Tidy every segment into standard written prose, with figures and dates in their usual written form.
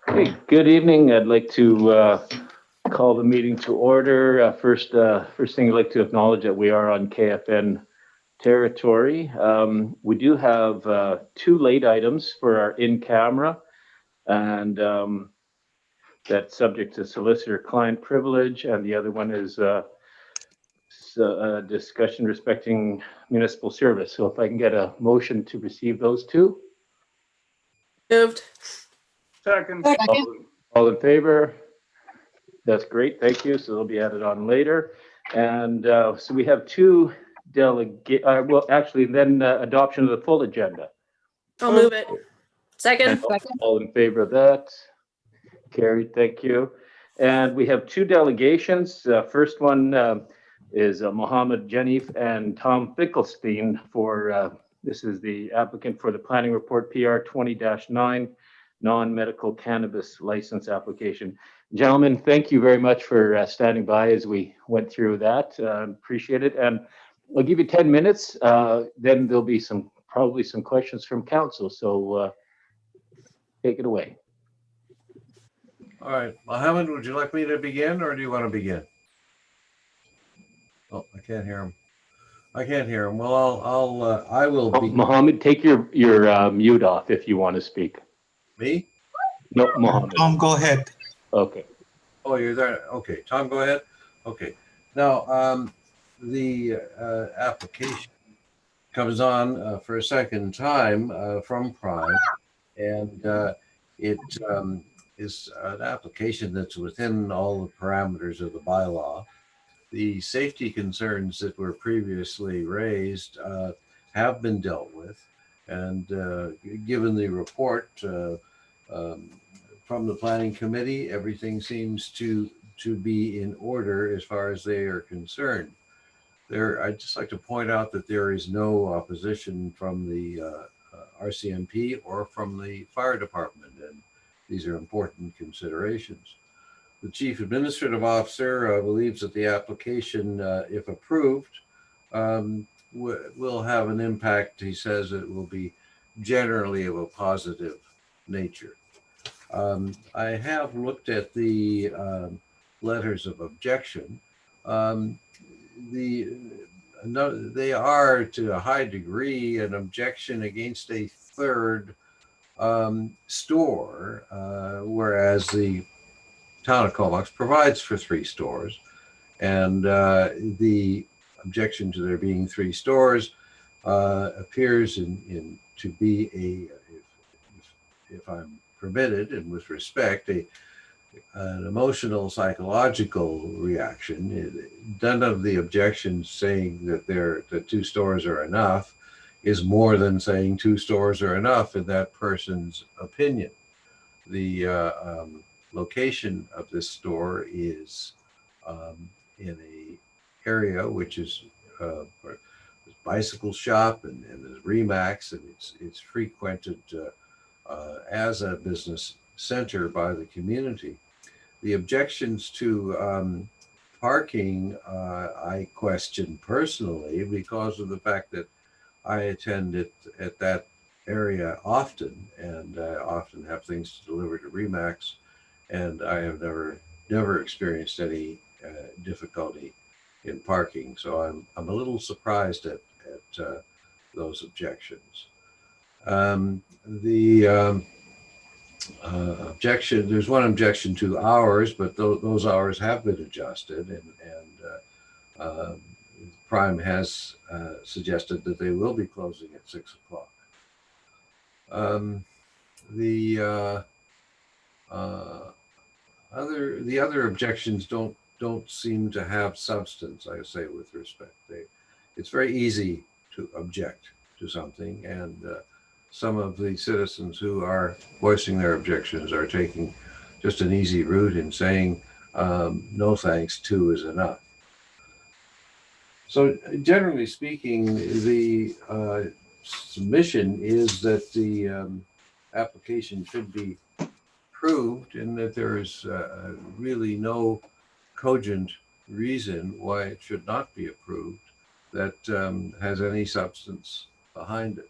Hey, good evening. I'd like to call the meeting to order. First thing I'd like to acknowledge that we are on KFN territory. We do have two late items for our in-camera, and that's subject to solicitor-client privilege, and the other one is a discussion respecting municipal service. So if I can get a motion to receive those two. Moved. Second. All in favor? That's great, thank you. So they'll be added on later. And so we have two well, actually, then adoption of the full agenda. I'll move it. Second. All in favor of that? Carried, thank you. And we have two delegations. First one is Mohammed Janif and Tom Finkelstein for, this is the applicant for the planning report PR 20-9 non-medical cannabis license application. Gentlemen, thank you very much for standing by as we went through that. Appreciate it. And I'll give you 10 minutes. Then there'll be probably some questions from council. So take it away. All right, Mohammed, would you like me to begin or do you want to begin? Oh, I can't hear him. I can't hear him. Well, I will be. Mohammed, take your mute off if you want to speak. Me? No, Mohammed. Tom, go ahead. Okay. Oh, you're there. Okay, Tom, go ahead. Okay. Now, the application comes on for a second time from Prime, and it is an application that's within all the parameters of the bylaw. The safety concerns that were previously raised have been dealt with, and given the report from the planning committee, everything seems to be in order as far as they are concerned. I'd just like to point out that there is no opposition from the RCMP or from the fire department, and these are important considerations. The Chief Administrative Officer believes that the application, if approved, will have an impact. He says it will be generally of a positive nature. I have looked at the letters of objection. They are to a high degree an objection against a third store, whereas the town of Comox provides for 3 stores, and the objection to there being 3 stores appears to be if I'm permitted and with respect, an emotional psychological reaction. None of the objections saying that that 2 stores are enough is more than saying 2 stores are enough in that person's opinion. The location of this store is in a area which is a bicycle shop and there's Remax, and it's frequented as a business center by the community. The objections to parking I question personally because of the fact that I attend at that area often, and often have things to deliver to Remax, and I have never experienced any difficulty in parking. So I'm a little surprised at those objections. There's one objection to hours, but those hours have been adjusted, and Prime has suggested that they will be closing at 6 o'clock. The other objections don't seem to have substance, I say, with respect. It's very easy to object to something, and some of the citizens who are voicing their objections are taking just an easy route in saying, no thanks, 2 is enough. So generally speaking, the submission is that the application should be approved, and that there is really no cogent reason why it should not be approved that has any substance behind it.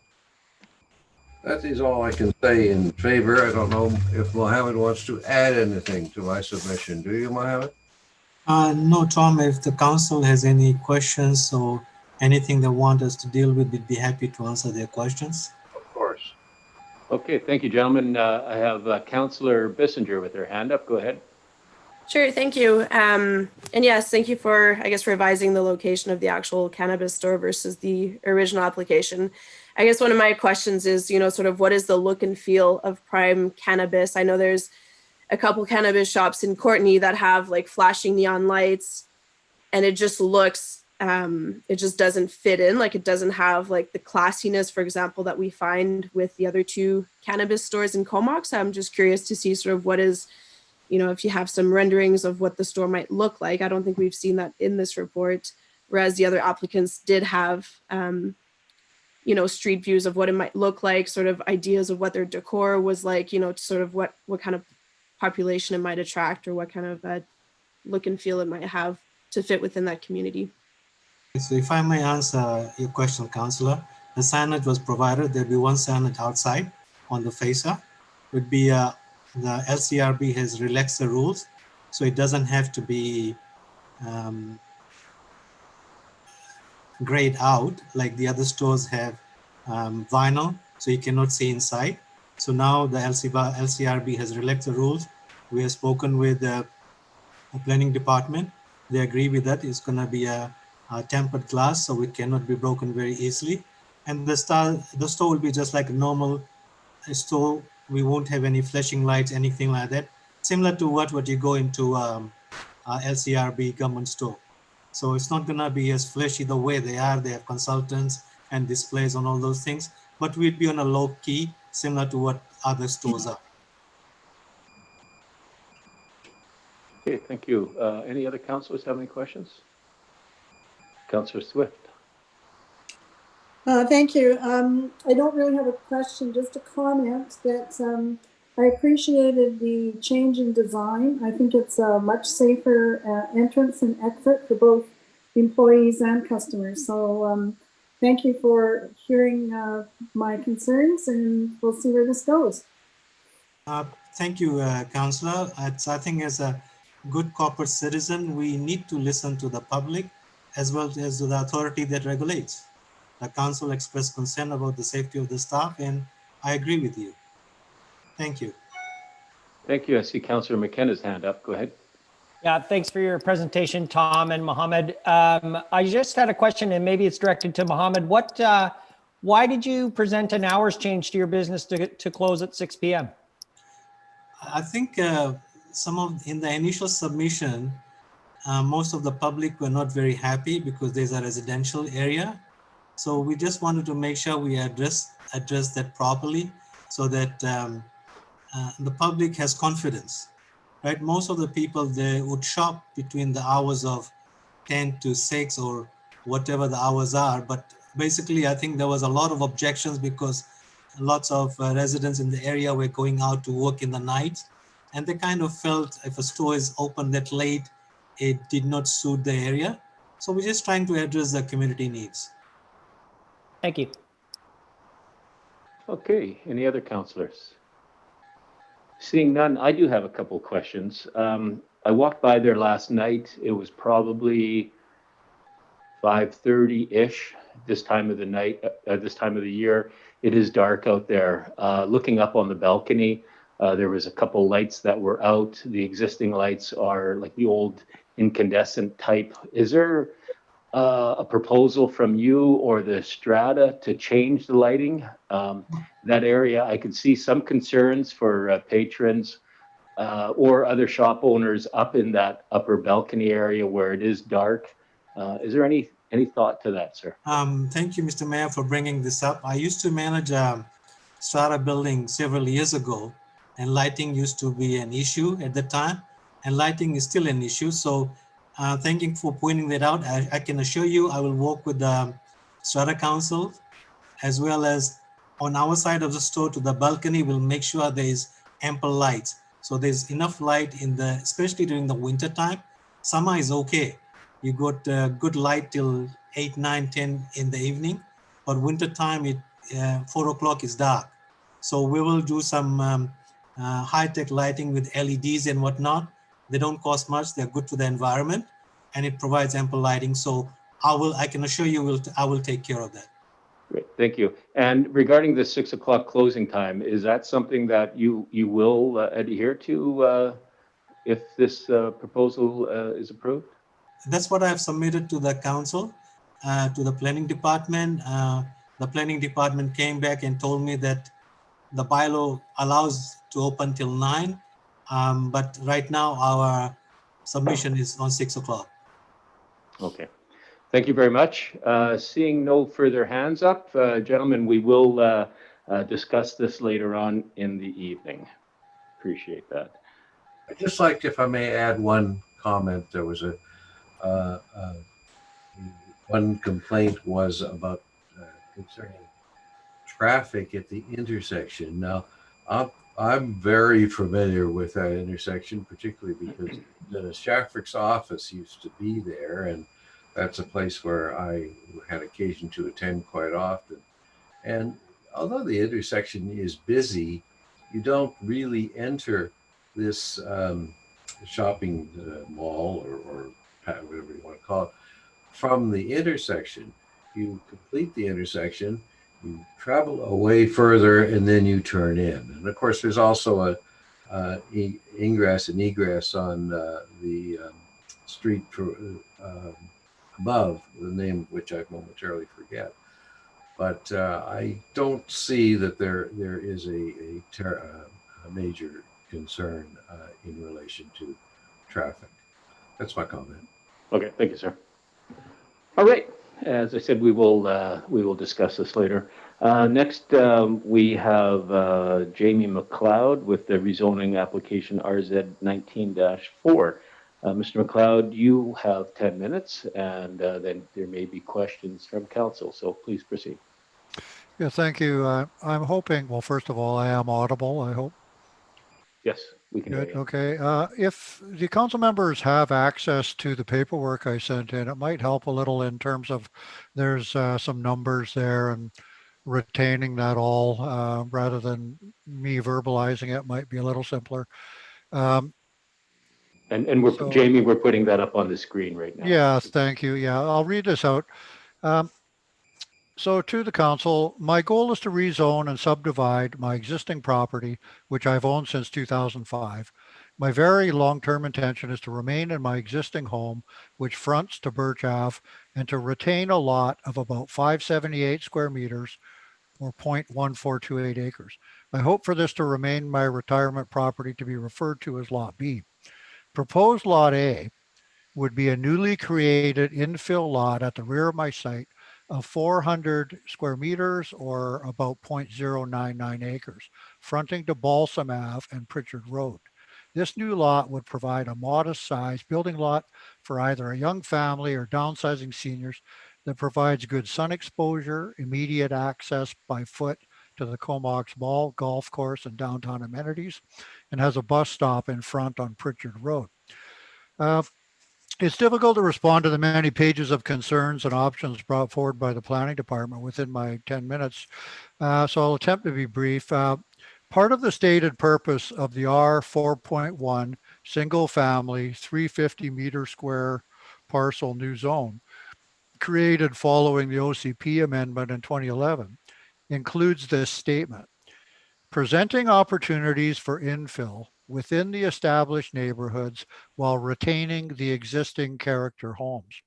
That is all I can say in favor. I don't know if Mohammed wants to add anything to my submission. Do you, Mohammed? No, Tom, if the council has any questions or anything they want us to deal with, we'd be happy to answer their questions. Of course. Okay, thank you, gentlemen. I have Councillor Bissinger with her hand up. Go ahead. Sure, thank you. And yes, thank you for, I guess, revising the location of the actual cannabis store versus the original application. I guess one of my questions is, sort of what is the look and feel of Prime Cannabis? I know there's a couple cannabis shops in Courtney that have like flashing neon lights, and it just looks, it just doesn't fit in. Like it doesn't have like the classiness, for example, that we find with the other two cannabis stores in Comox. I'm just curious to see sort of what is, if you have some renderings of what the store might look like. I don't think we've seen that in this report, whereas the other applicants did have, street views of what it might look like, sort of ideas of what their decor was like, sort of what kind of population it might attract or what kind of look and feel it might have to fit within that community. So if I may answer your question, Councillor, the signage was provided. There'll be one signage outside on the facer. Would be the LCRB has relaxed the rules, so it doesn't have to be grayed out like the other stores have vinyl, so you cannot see inside. So now the LCRB has relaxed the rules. We have spoken with the planning department. They agree with that. It's going to be a tempered glass, so it cannot be broken very easily. And the store will be just like a normal store. We won't have any flashing lights, anything like that. Similar to what you go into LCRB government store. So it's not gonna be as flashy the way they are. They have consultants and displays on all those things, but we'd be on a low key, similar to what other stores are. Okay, thank you. Any other councillors have any questions? Councillor Swift. Thank you. I don't really have a question, just a comment that I appreciated the change in design. I think it's a much safer entrance and exit for both employees and customers. So thank you for hearing my concerns, and we'll see where this goes. Thank you, Councillor. I think as a good corporate citizen, we need to listen to the public as well as to the authority that regulates. The council expressed concern about the safety of the staff, and I agree with you. Thank you. Thank you. I see Councillor McKenna's hand up. Go ahead. Yeah, thanks for your presentation, Tom and Mohammed. I just had a question, and maybe it's directed to Mohammed. Why did you present an hours change to your business to close at 6 p.m.? I think in the initial submission, most of the public were not very happy because there's a residential area. So we just wanted to make sure we address that properly so that the public has confidence, right? Most of the people, they would shop between the hours of 10 to 6 or whatever the hours are. But basically, I think there was a lot of objections because lots of residents in the area were going out to work in the night. And they kind of felt if a store is open that late, it did not suit the area. So we're just trying to address the community needs. Thank you. Okay, any other councillors? Seeing none, I do have a couple of questions. I walked by there last night. It was probably 5:30-ish this time of the night, this time of the year. It is dark out there. Looking up on the balcony, there was a couple lights that were out. The existing lights are like the old incandescent type. Is there a proposal from you or the strata to change the lighting? That area, I could see some concerns for patrons or other shop owners up in that upper balcony area where it is dark. Is there any thought to that, sir? Thank you, Mr. Mayor, for bringing this up. I used to manage a strata building several years ago, and lighting used to be an issue at the time, and lighting is still an issue. So thank you for pointing that out. I can assure you I will work with the Strata Council as well as on our side of the store to the balcony. We'll make sure there is ample light. So there's enough light especially during the winter time. Summer is okay. You got good light till 8, 9, 10 in the evening, but winter time, 4 o'clock is dark. So we will do some high-tech lighting with LEDs and whatnot. They don't cost much. They're good to the environment, and it provides ample lighting. So I can assure you, I will take care of that. Great, thank you. And regarding the 6 o'clock closing time, is that something that you will adhere to if this proposal is approved? That's what I've submitted to the council, to the planning department. The planning department came back and told me that the bylaw allows to open till 9, but right now our submission is on 6 o'clock. Okay, thank you very much. Seeing no further hands up, gentlemen, we will discuss this later on in the evening. Appreciate that. I'd just like, if I may add one comment, there was one complaint was about concerning traffic at the intersection. Now, I'm very familiar with that intersection, particularly because Dennis Shaffrick's office used to be there, and that's a place where I had occasion to attend quite often. And although the intersection is busy, you don't really enter this shopping mall or whatever you want to call it from the intersection. You complete the intersection, you travel away further, and then you turn in. And of course, there's also a ingress and egress on the street above, the name of which I momentarily forget. But I don't see that there is a major concern in relation to traffic. That's my comment. Okay, thank you, sir. All right, as I said, we will discuss this later. Next, we have Jamie McLeod with the rezoning application RZ 19-4. Mr. McLeod, you have 10 minutes, and then there may be questions from council, so please proceed. Yeah, thank you. I'm hoping, well, first of all, I am audible, I hope. Yes, we can hear Good, you. okay. If the council members have access to the paperwork I sent in, it might help a little in terms of there's some numbers there, and retaining that all rather than me verbalizing it might be a little simpler. And Jamie, we're putting that up on the screen right now. Yeah, thank you. Yeah, I'll read this out. So to the council, my goal is to rezone and subdivide my existing property, which I've owned since 2005. My very long-term intention is to remain in my existing home, which fronts to Birch Ave, and to retain a lot of about 578 square meters or 0.1428 acres. I hope for this to remain my retirement property, to be referred to as Lot B. Proposed Lot A would be a newly created infill lot at the rear of my site of 400 square meters or about 0.099 acres, fronting to Balsam Ave and Pritchard Road. This new lot would provide a modest sized building lot for either a young family or downsizing seniors that provides good sun exposure, immediate access by foot to the Comox Mall, golf course, and downtown amenities, and has a bus stop in front on Pritchard Road. It's difficult to respond to the many pages of concerns and options brought forward by the planning department within my 10 minutes. So I'll attempt to be brief. Part of the stated purpose of the R 4.1 single family 350 meter square parcel new zone created following the OCP amendment in 2011 includes this statement: presenting opportunities for infill within the established neighborhoods while retaining the existing character homes.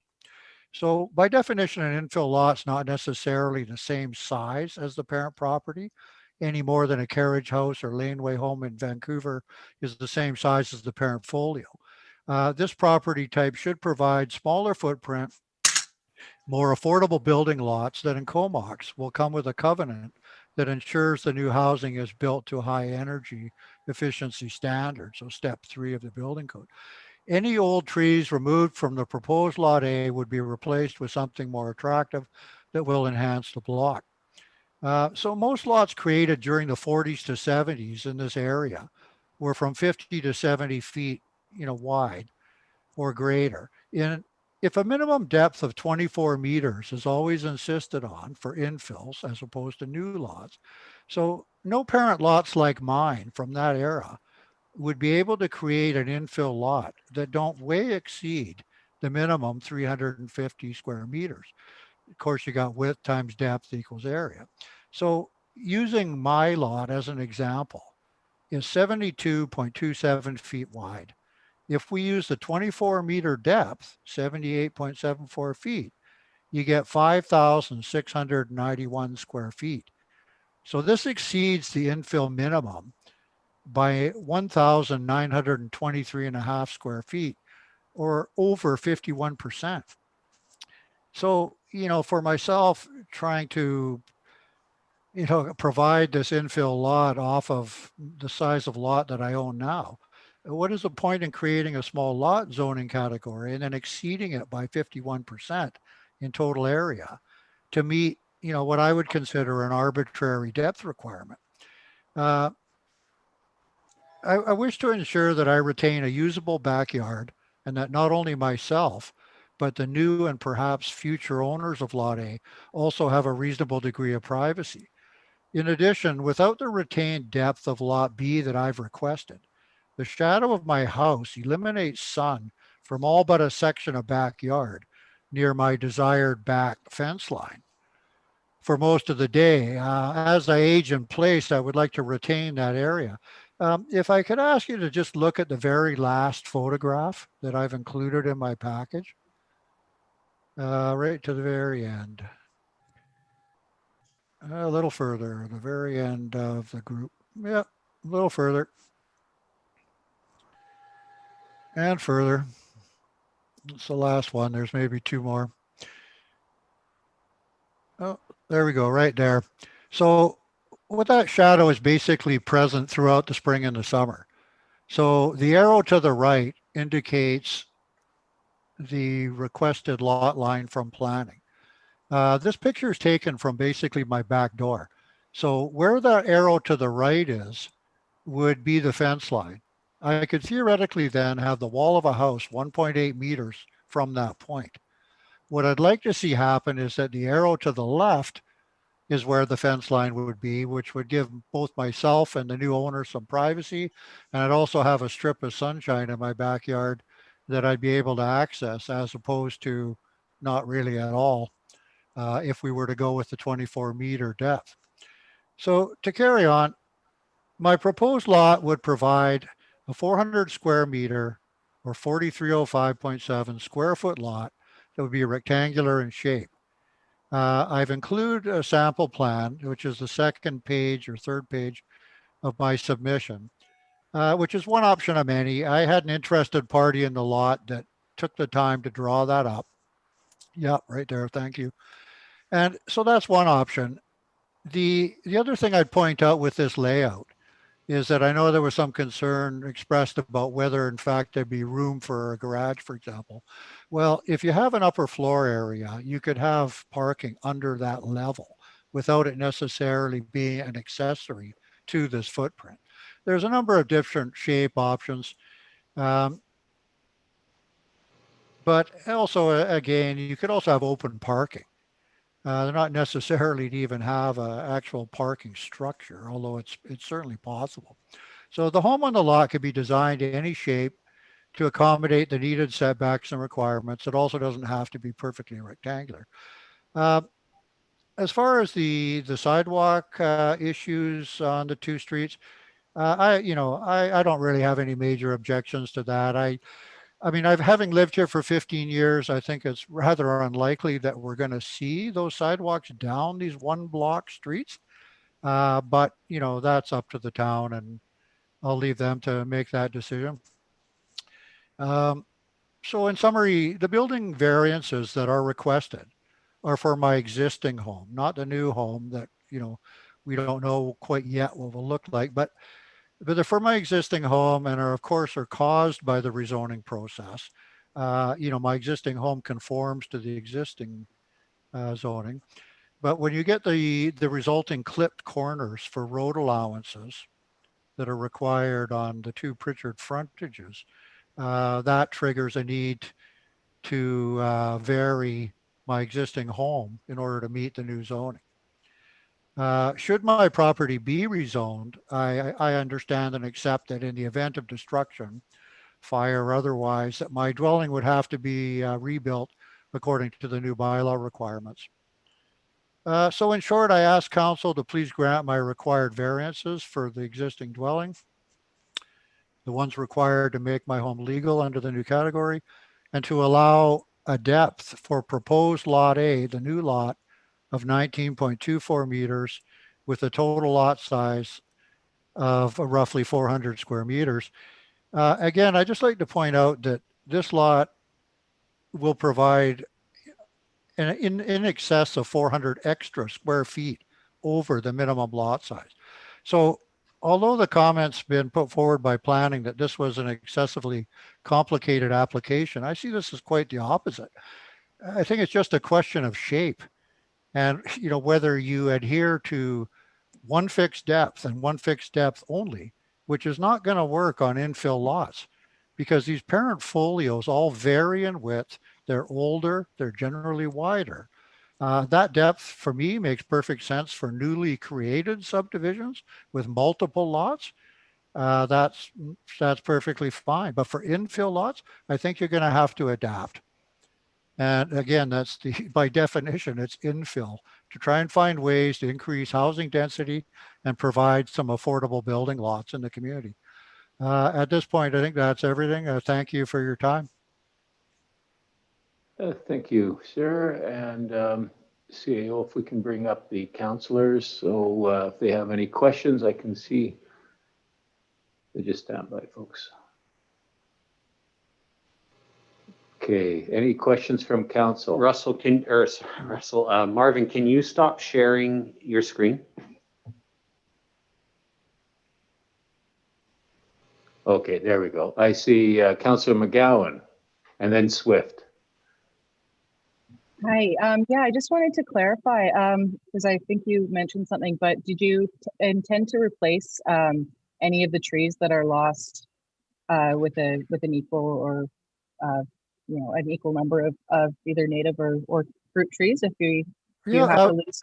So by definition, an infill lot's not necessarily the same size as the parent property, any more than a carriage house or laneway home in Vancouver is the same size as the parent folio. This property type should provide smaller footprint, more affordable building lots that in Comox will come with a covenant that ensures the new housing is built to high energy efficiency standards, so step 3 of the building code. Any old trees removed from the proposed Lot A would be replaced with something more attractive that will enhance the block. So most lots created during the 40s to 70s in this area were from 50 to 70 feet, wide or greater. In if a minimum depth of 24 meters is always insisted on for infills as opposed to new lots, so no parent lots like mine from that era would be able to create an infill lot that don't way exceed the minimum 350 square meters. Of course, you got width times depth equals area. So using my lot as an example is 72.27 feet wide. If we use the 24 meter depth, 78.74 feet, you get 5,691 square feet. So this exceeds the infill minimum by 1,923 and a half square feet, or over 51%. So, for myself, trying to, provide this infill lot off of the size of lot that I own now, what is the point in creating a small lot zoning category and then exceeding it by 51% in total area to meet, what I would consider an arbitrary depth requirement? I wish to ensure that I retain a usable backyard and that not only myself, but the new and perhaps future owners of Lot A also have a reasonable degree of privacy. In addition, without the retained depth of Lot B that I've requested, the shadow of my house eliminates sun from all but a section of backyard near my desired back fence line for most of the day. As I age in place, I would like to retain that area. If I could ask you to just look at the very last photograph that I've included in my package, right to the very end. A little further, the very end of the group. Yeah, a little further. And further. It's the last one. There's maybe two more. Oh, there we go, right there. So what that shadow is basically present throughout the spring and the summer. So the arrow to the right indicates the requested lot line from planning. This picture is taken from basically my back door. So where that arrow to the right is would be the fence line. I could theoretically then have the wall of a house 1.8 meters from that point. What I'd like to see happen is that the arrow to the left is where the fence line would be, which would give both myself and the new owner some privacy. And I'd also have a strip of sunshine in my backyard that I'd be able to access, as opposed to not really at all if we were to go with the 24 meter depth. So to carry on, my proposed lot would provide a 400 square meter or 4305.7 square foot lot that would be rectangular in shape. I've included a sample plan, which is the second page or third page of my submission, which is one option of many. I had an interested party in the lot that took the time to draw that up. Yeah, right there. Thank you. And so that's one option. The other thing I'd point out with this layout is that I know there was some concern expressed about whether in fact there'd be room for a garage, for example. Well, if you have an upper floor area, you could have parking under that level without it necessarily being an accessory to this footprint. There's a number of different shape options. But also, again, you could also have open parking. They're not necessarily to even have an actual parking structure, although it's certainly possible. So the home on the lot could be designed in any shape to accommodate the needed setbacks and requirements. It also doesn't have to be perfectly rectangular. As far as the sidewalk issues on the two streets, I don't really have any major objections to that. I mean, having lived here for 15 years, I think it's rather unlikely that we're going to see those sidewalks down these one block streets. But, that's up to the town, and I'll leave them to make that decision. So in summary, the building variances that are requested are for my existing home, not the new home that, we don't know quite yet what will look like, but they're for my existing home and are, of course, are caused by the rezoning process. My existing home conforms to the existing zoning. But when you get the resulting clipped corners for road allowances that are required on the two Pritchard frontages, that triggers a need to vary my existing home in order to meet the new zoning. Should my property be rezoned, I understand and accept that in the event of destruction, fire or otherwise, that my dwelling would have to be rebuilt according to the new bylaw requirements. So in short, I ask council to please grant my required variances for the existing dwelling, the ones required to make my home legal under the new category, and to allow a depth for proposed lot A, the new lot, of 19.24 meters with a total lot size of roughly 400 square meters. Again, I'd just like to point out that this lot will provide in excess of 400 extra square feet over the minimum lot size. So although the comments been put forward by planning that this was an excessively complicated application, I see this as quite the opposite. I think it's just a question of shape. And, you know, whether you adhere to one fixed depth and one fixed depth only, which is not going to work on infill lots because these parent folios all vary in width. They're older, they're generally wider. That depth for me makes perfect sense for newly created subdivisions with multiple lots. That's perfectly fine. But for infill lots, I think you're going to have to adapt. And again, that's by definition, it's infill to try and find ways to increase housing density and provide some affordable building lots in the community. At this point, I think that's everything. Thank you for your time. Thank you, sir. And CAO, if we can bring up the councilors. So if they have any questions, I can see. They just stand by, folks. Okay, any questions from council? Marvin, can you stop sharing your screen? Okay, there we go. I see Councilor McGowan and then Swift. Hi, yeah, I just wanted to clarify, because I think you mentioned something, but did you intend to replace any of the trees that are lost with an equal or an equal number of either native or fruit trees if you have to lose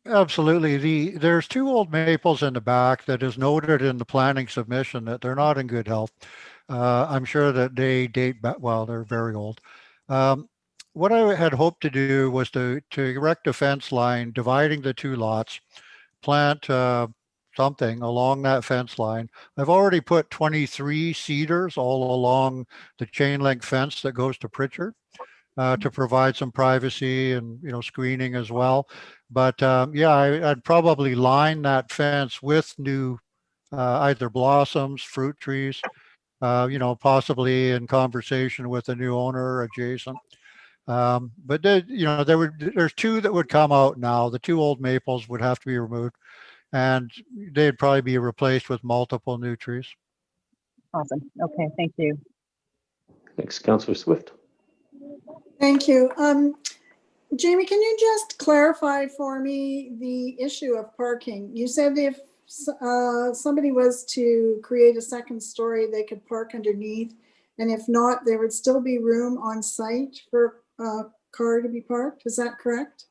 them? Absolutely. There's two old maples in the back that is noted in the planning submission that they're not in good health. I'm sure that they date back, well, they're very old. What I had hoped to do was to erect a fence line dividing the two lots, plant something along that fence line. I've already put 23 cedars all along the chain link fence that goes to Pritchard to provide some privacy and, you know, screening as well. But yeah, I'd probably line that fence with new either blossoms, fruit trees, you know, possibly in conversation with the new owner adjacent. But you know, there's two that would come out now. The two old maples would have to be removed, and they'd probably be replaced with multiple new trees. Awesome. Okay, thank you. Thanks, Councilor Swift. Thank you. Jamie, can you just clarify for me the issue of parking? You said if somebody was to create a second story, they could park underneath, and if not, there would still be room on site for a car to be parked. Is that correct?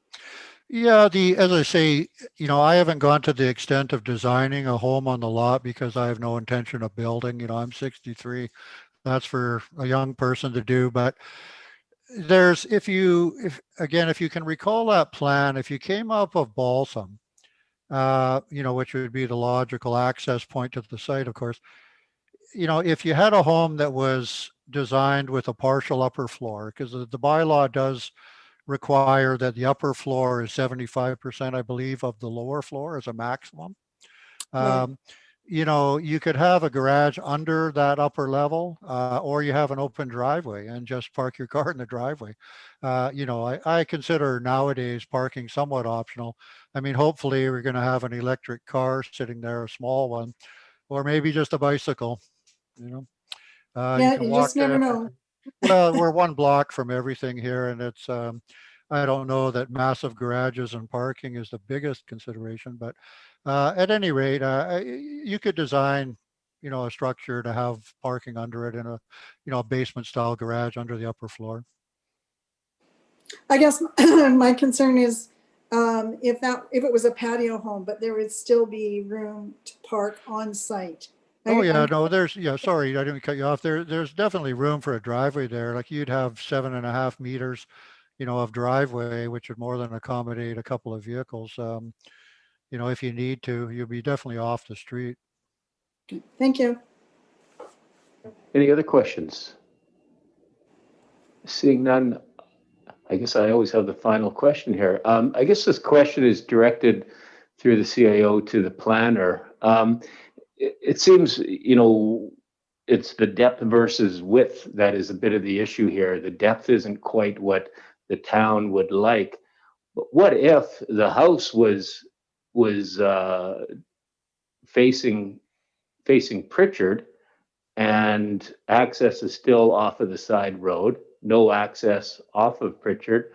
Yeah, as I say, you know, I haven't gone to the extent of designing a home on the lot because I have no intention of building. You know, I'm 63. That's for a young person to do. But there's, if you can recall that plan, if you came up of Balsam, you know, which would be the logical access point to the site, of course, you know, if you had a home that was designed with a partial upper floor, because the bylaw does require that the upper floor is 75%, I believe, of the lower floor as a maximum. Right. You know, you could have a garage under that upper level, or you have an open driveway and just park your car in the driveway. You know, I consider nowadays parking somewhat optional. I mean, hopefully we're going to have an electric car sitting there, a small one, or maybe just a bicycle, you know. Yeah, you just never know. Well, we're one block from everything here, and it's, I don't know that massive garages and parking is the biggest consideration, but at any rate, you could design, you know, a structure to have parking under it in a, you know, basement style garage under the upper floor. I guess my concern is if it was a patio home, but there would still be room to park on site. Oh yeah, no, sorry, I didn't cut you off. There's definitely room for a driveway there. Like you'd have 7.5 meters, of driveway, which would more than accommodate a couple of vehicles. If you need to, you'll be definitely off the street. Thank you. Any other questions? Seeing none, I guess I always have the final question here. I guess this question is directed through the CIO to the planner. It seems, it's the depth versus width that is a bit of the issue here. The depth isn't quite what the town would like. But what if the house was facing Pritchard and access is still off of the side road, no access off of Pritchard?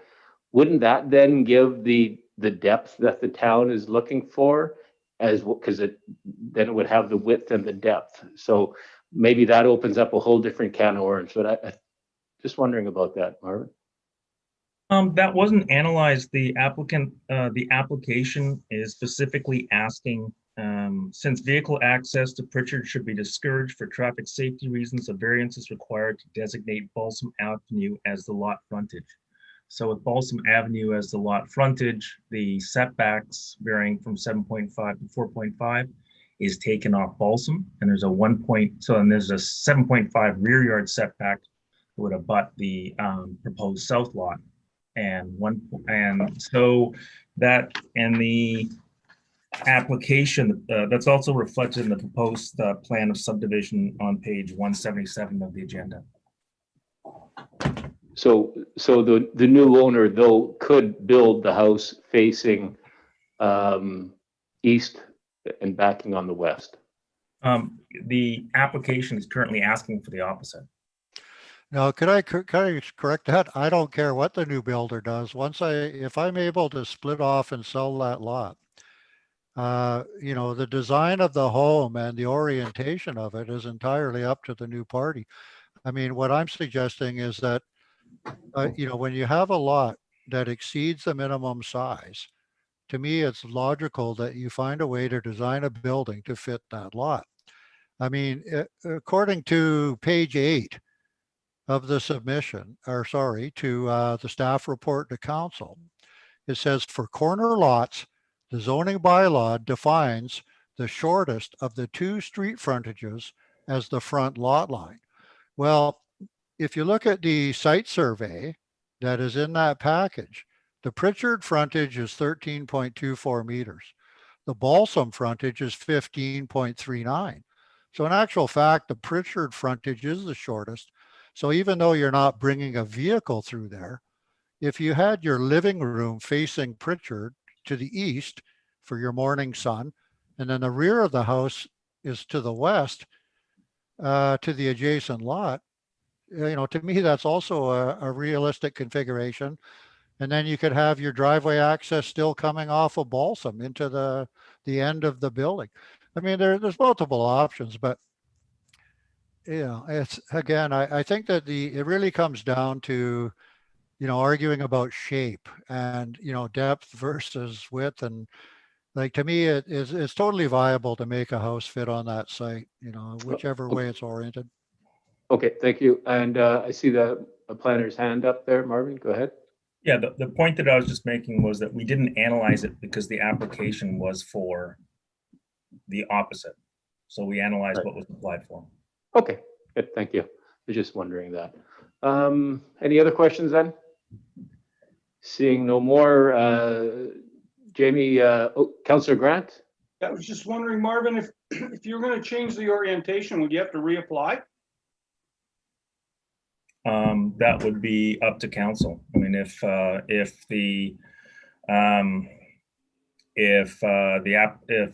Wouldn't that then give the depth that the town is looking for, because then it would have the width and the depth? So maybe that opens up a whole different can of worms. But I just wondering about that, Marvin. That wasn't analyzed. The application is specifically asking, since vehicle access to Pritchard should be discouraged for traffic safety reasons, a variance is required to designate Balsam Avenue as the lot frontage. So with Balsam Avenue as the lot frontage, the setbacks varying from 7.5 to 4.5 is taken off Balsam, and there's a there's a 7.5 rear yard setback that would abut the proposed south lot. And so that in the application, that's also reflected in the proposed plan of subdivision on page 177 of the agenda. So the new owner, though, could build the house facing east and backing on the west. The application is currently asking for the opposite. Now, could I correct that? I don't care what the new builder does. If I'm able to split off and sell that lot, the design of the home and the orientation of it is entirely up to the new party. I mean, what I'm suggesting is that, when you have a lot that exceeds the minimum size, to me, it's logical that you find a way to design a building to fit that lot. I mean, according to page 8 of the submission, to the staff report to council, it says for corner lots, the zoning bylaw defines the shortest of the 2 street frontages as the front lot line. Well, if you look at the site survey that is in that package, the Pritchard frontage is 13.24 meters. The Balsam frontage is 15.39. So in actual fact, the Pritchard frontage is the shortest. So even though you're not bringing a vehicle through there, if you had your living room facing Pritchard to the east for your morning sun, and then the rear of the house is to the west, to the adjacent lot, to me, that's also a realistic configuration. And then you could have your driveway access still coming off of Balsam into the end of the building. I mean, there's multiple options, but it's, again, I think that it really comes down to, arguing about shape and, depth versus width. And like, to me, it's totally viable to make a house fit on that site, whichever way it's oriented. Okay, thank you. And I see the planner's hand up there. Marvin, go ahead. Yeah, the point that I was just making was that we didn't analyze it because the application was for the opposite. So we analyzed what was applied for. Okay, good, thank you. I was just wondering that. Any other questions then? Seeing no more, Jamie, Councillor Grant? I was just wondering, Marvin, if you're going to change the orientation, would you have to reapply? That would be up to council. I mean, if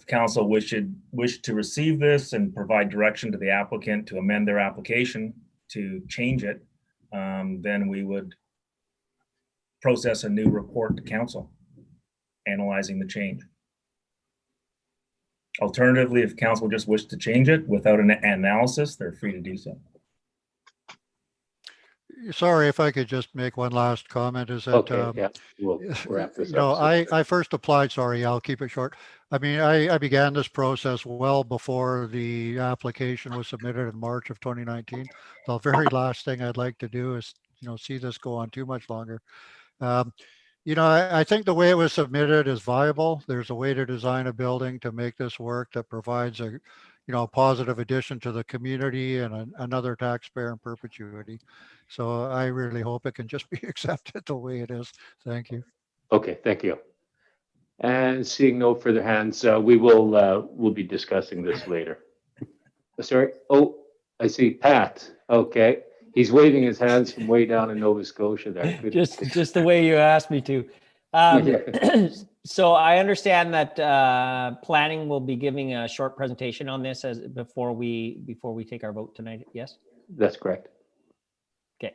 council wished to receive this and provide direction to the applicant to amend their application to change it, then we would process a new report to council analyzing the change. Alternatively, if council just wished to change it without an analysis, they're free to do so. Sorry, if I could just make one last comment is that, Okay, yeah, we'll wrap this you know, up. soon. I first applied, sorry, I'll keep it short. I mean, I began this process well before the application was submitted in March of 2019. The very last thing I'd like to do is, you know, see this go on too much longer. Um, You know, I think the way it was submitted is viable. There's a way to design a building to make this work that provides a, you know, positive addition to the community and another taxpayer in perpetuity. So I really hope it can just be accepted the way it is. Thank you. Okay, thank you. And seeing no further hands, we'll be discussing this later. Sorry. Oh, I see Pat. Okay. He's waving his hands from way down in Nova Scotia there. Good. Just the way you asked me to. So I understand that planning will be giving a short presentation on this as before we take our vote tonight. Yes. That's correct. Okay.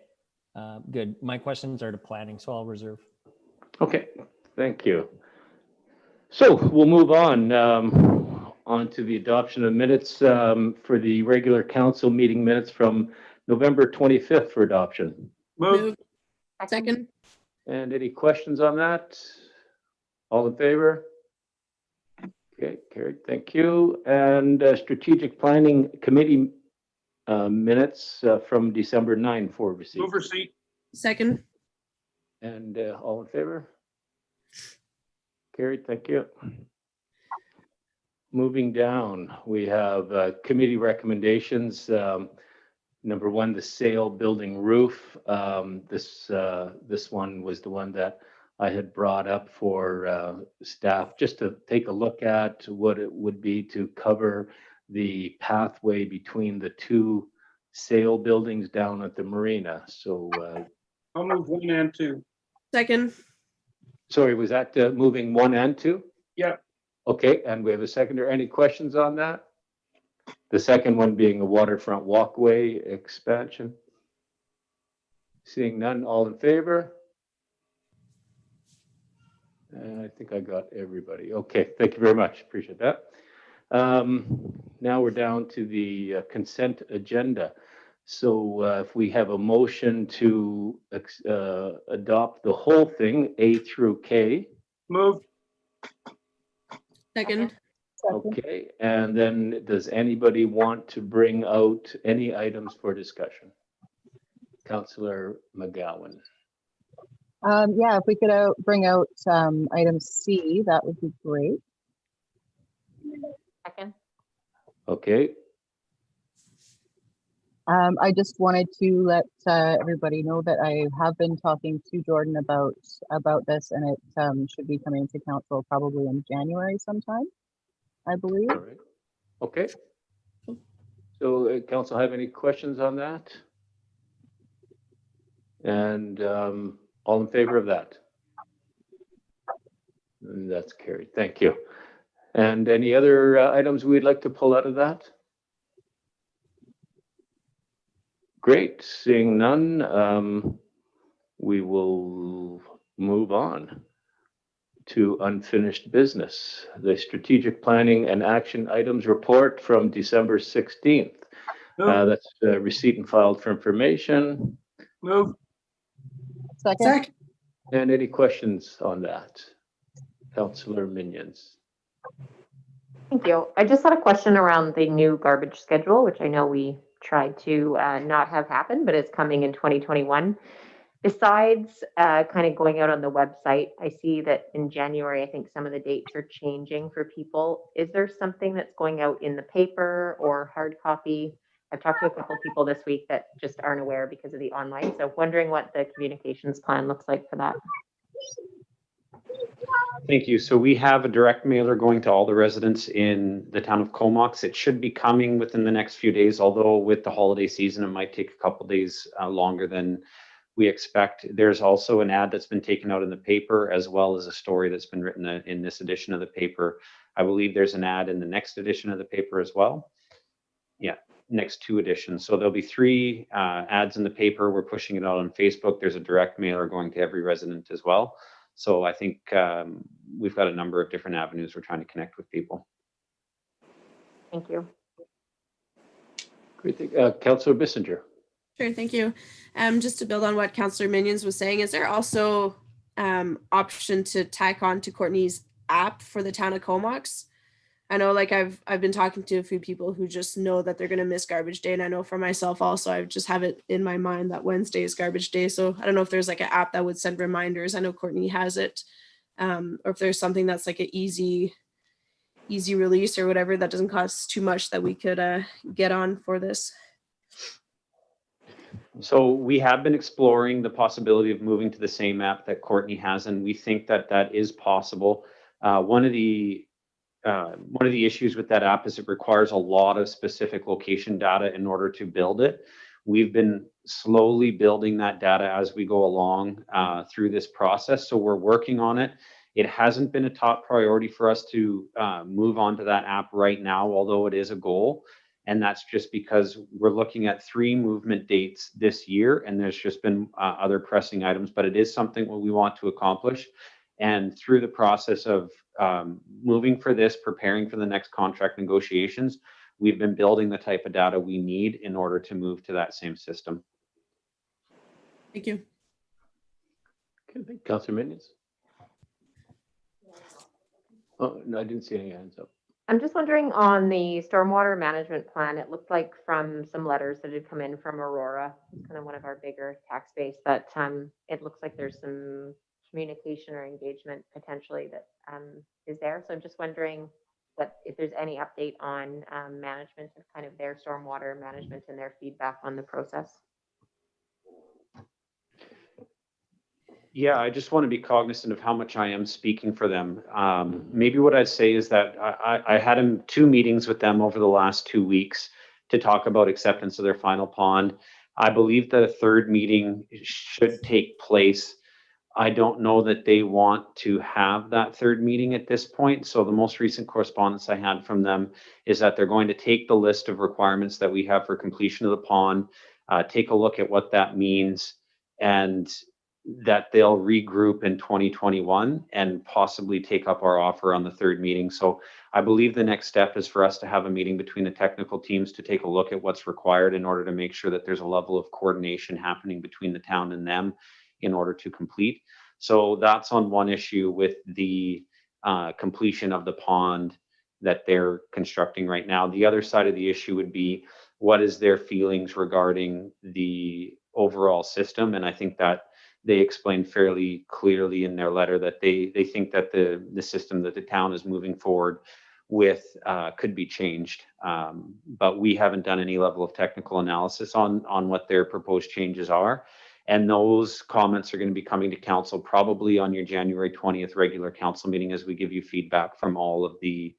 Good. My questions are to planning, so I'll reserve. Okay. Thank you. So we'll move on to the adoption of minutes for the regular council meeting minutes from November 25th for adoption. Move. Second. And any questions on that? All in favor? Okay, carried. Thank you. And strategic planning committee minutes from December 9 for receipt. Move receipt. Second. And all in favor? Carried. Thank you. Moving down, we have committee recommendations. Number one, the sale building roof. This one was the one that I had brought up for staff just to take a look at what it would be to cover the pathway between the two sale buildings down at the marina. So I'll move 1 and 2. Second. sorry, was that moving 1 and 2? Yeah. Okay, and we have a seconder. Any questions on that? The second one being a waterfront walkway expansion. Seeing none, all in favor? And I think I got everybody. Okay, thank you very much. Appreciate that. Now we're down to the consent agenda. So if we have a motion to adopt the whole thing, A through K. Move. Second. Okay, and then does anybody want to bring out any items for discussion? Councillor McGowan. Yeah, if we could bring out item C, that would be great. Second. Okay, I just wanted to let everybody know that I have been talking to Jordan about this, and it should be coming to council probably in January sometime, I believe. all right. Okay. So council have any questions on that? And all in favor of that? And that's carried. Thank you. And any other items we'd like to pull out of that? Great. Seeing none, we will move on to unfinished business. The strategic planning and action items report from December 16th. Move. That's receipt and filed for information. Move. Second. And any questions on that? Councillor Minions. Thank you. I just had a question around the new garbage schedule, which I know we tried to not have happen, but it's coming in 2021. Besides kind of going out on the website, I see that in January, I think some of the dates are changing for people. Is there something that's going out in the paper or hard copy? I've talked to a couple of people this week that just aren't aware because of the online. So wondering what the communications plan looks like for that. Thank you. So we have a direct mailer going to all the residents in the town of Comox. It should be coming within the next few days, although with the holiday season, it might take a couple days longer than we expect. There's also an ad that's been taken out in the paper, as well as a story that's been written in this edition of the paper. I believe there's an ad in the next edition of the paper as well. Yeah, next 2 editions. So there'll be 3 ads in the paper. We're pushing it out on Facebook. There's a direct mailer going to every resident as well. So I think we've got a number of different avenues we're trying to connect with people. Thank you. Great. Councillor Bissinger. Sure, thank you. Just to build on what Councillor Minions was saying, is there also option to tack on to Courtney's app for the town of Comox? I know, like, I've been talking to a few people who just know that they're gonna miss garbage day, and I know for myself also, I just have it in my mind that Wednesday is garbage day. So I don't know if there's like an app that would send reminders. I know Courtney has it, or if there's something that's like an easy release or whatever that doesn't cost too much that we could get on for this. So we have been exploring the possibility of moving to the same app that Courtney has, and we think that that is possible. One of the issues with that app is it requires a lot of specific location data in order to build it. We've been slowly building that data as we go along through this process, so we're working on it. It hasn't been a top priority for us to move on to that app right now, although it is a goal. And that's just because we're looking at 3 movement dates this year, and there's just been other pressing items, but it is something we want to accomplish. And through the process of moving for this, preparing for the next contract negotiations, we've been building the type of data we need in order to move to that same system. Thank you. Okay, Councillor Minions. Oh, no, I didn't see any hands up. I'm just wondering on the stormwater management plan, it looked like from some letters that had come in from Aurora, it's kind of one of our bigger tax base, that it looks like there's some communication or engagement potentially that is there. So I'm just wondering if there's any update on management of kind of their stormwater management and their feedback on the process. Yeah, I just want to be cognizant of how much I am speaking for them. Maybe what I'd say is that I had 2 meetings with them over the last 2 weeks to talk about acceptance of their final pond. I believe that a 3rd meeting should take place. I don't know that they want to have that 3rd meeting at this point. So the most recent correspondence I had from them is that they're going to take the list of requirements that we have for completion of the pond, take a look at what that means, and that they'll regroup in 2021 and possibly take up our offer on the 3rd meeting. So I believe the next step is for us to have a meeting between the technical teams to take a look at what's required in order to make sure that there's a level of coordination happening between the town and them in order to complete. So that's on one issue with the completion of the pond that they're constructing right now. The other side of the issue would be, what is their feelings regarding the overall system? And I think that they explained fairly clearly in their letter that they think that the system that the town is moving forward with could be changed. But we haven't done any level of technical analysis on what their proposed changes are. And those comments are going to be coming to council probably on your January 20th regular council meeting, as we give you feedback from all of the,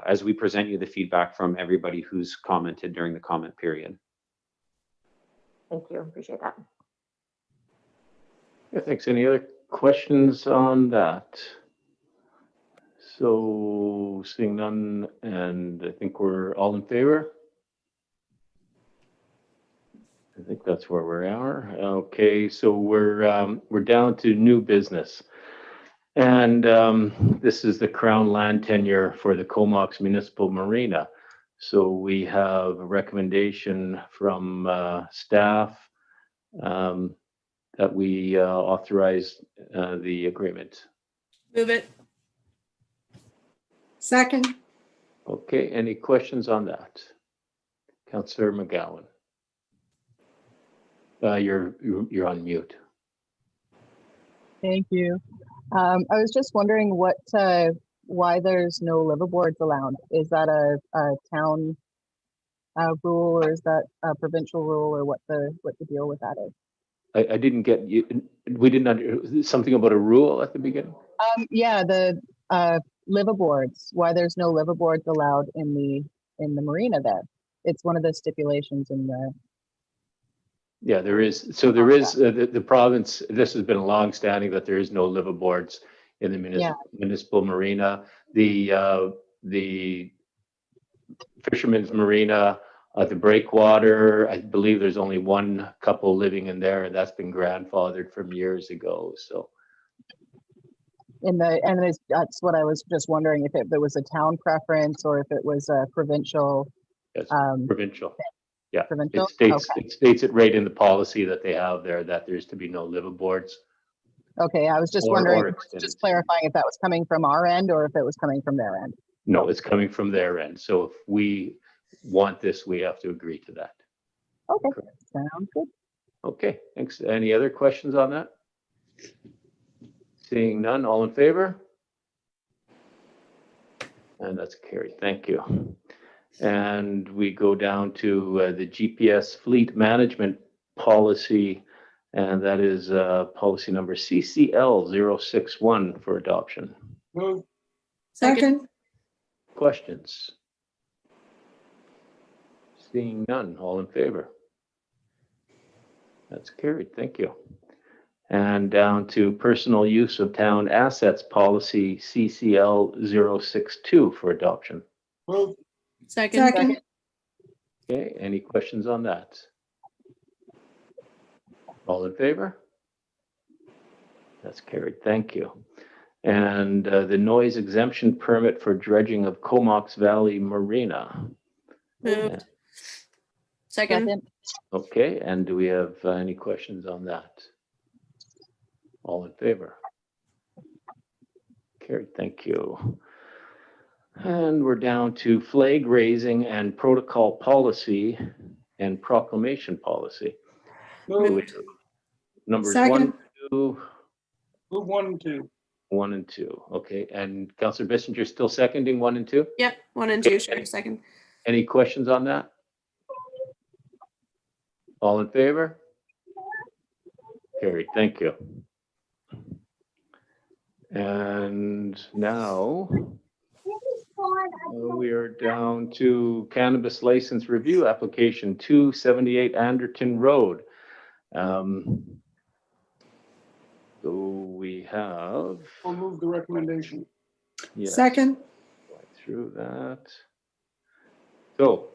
as we present you the feedback from everybody who's commented during the comment period. Thank you, appreciate that. Yeah, thanks. Any other questions on that? So seeing none, and I think we're all in favor. I think that's where we are. Okay, so we're down to new business. And this is the Crown land tenure for the Comox Municipal Marina. So we have a recommendation from staff that we authorize the agreement. Move it. Second. Okay, any questions on that? Councillor McGowan. You're on mute. Thank you. I was just wondering why there's no liveaboards allowed. Is that a town rule, or is that a provincial rule, or what the deal with that is? I didn't get you. We didn't something about a rule at the beginning. Yeah, the liveaboards. Why there's no liveaboards allowed in the marina there? It's one of the stipulations in the. Yeah, there is. So there is the province. This has been long-standing that there is no liveaboards in the municipal marina. The fisherman's marina, the breakwater. I believe there's only one couple living in there, and that's been grandfathered from years ago. So. That's what I was just wondering, if there was a town preference or if it was a provincial. Yes, provincial. Yeah, Provincial? it states it right in the policy that they have there that there's to be no liveaboards. Okay, I was just Or wondering, extended. just clarifying if that was coming from our end or if it was coming from their end. No, it's coming from their end. So if we want this, we have to agree to that. Okay, Correct. sounds good. Okay, thanks. Any other questions on that? Seeing none, all in favor? And that's carried. Thank you. And we go down to the GPS fleet management policy, and that is policy number CCL 061 for adoption. Move. Second. Questions? Seeing none, all in favor? That's carried. Thank you. And down to personal use of town assets policy CCL 062 for adoption. Move. Second. Okay, any questions on that? All in favor? That's carried. Thank you. And the noise exemption permit for dredging of Comox Valley Marina. Moved. Second. Okay, and do we have any questions on that? All in favor? Carried, thank you. And we're down to flag raising and protocol policy and proclamation policy. Move. Numbers Second. 1, 2. Move 1 and 2. 1 and 2, okay. And Councillor Bissinger still seconding 1 and 2? Yep, 1 and 2, sure, second. Any questions on that? All in favor? Carried, thank you. And now we are down to cannabis license review application 278 Anderton Road. So we have. I'll move the recommendation. Yes, Second. going through that. So,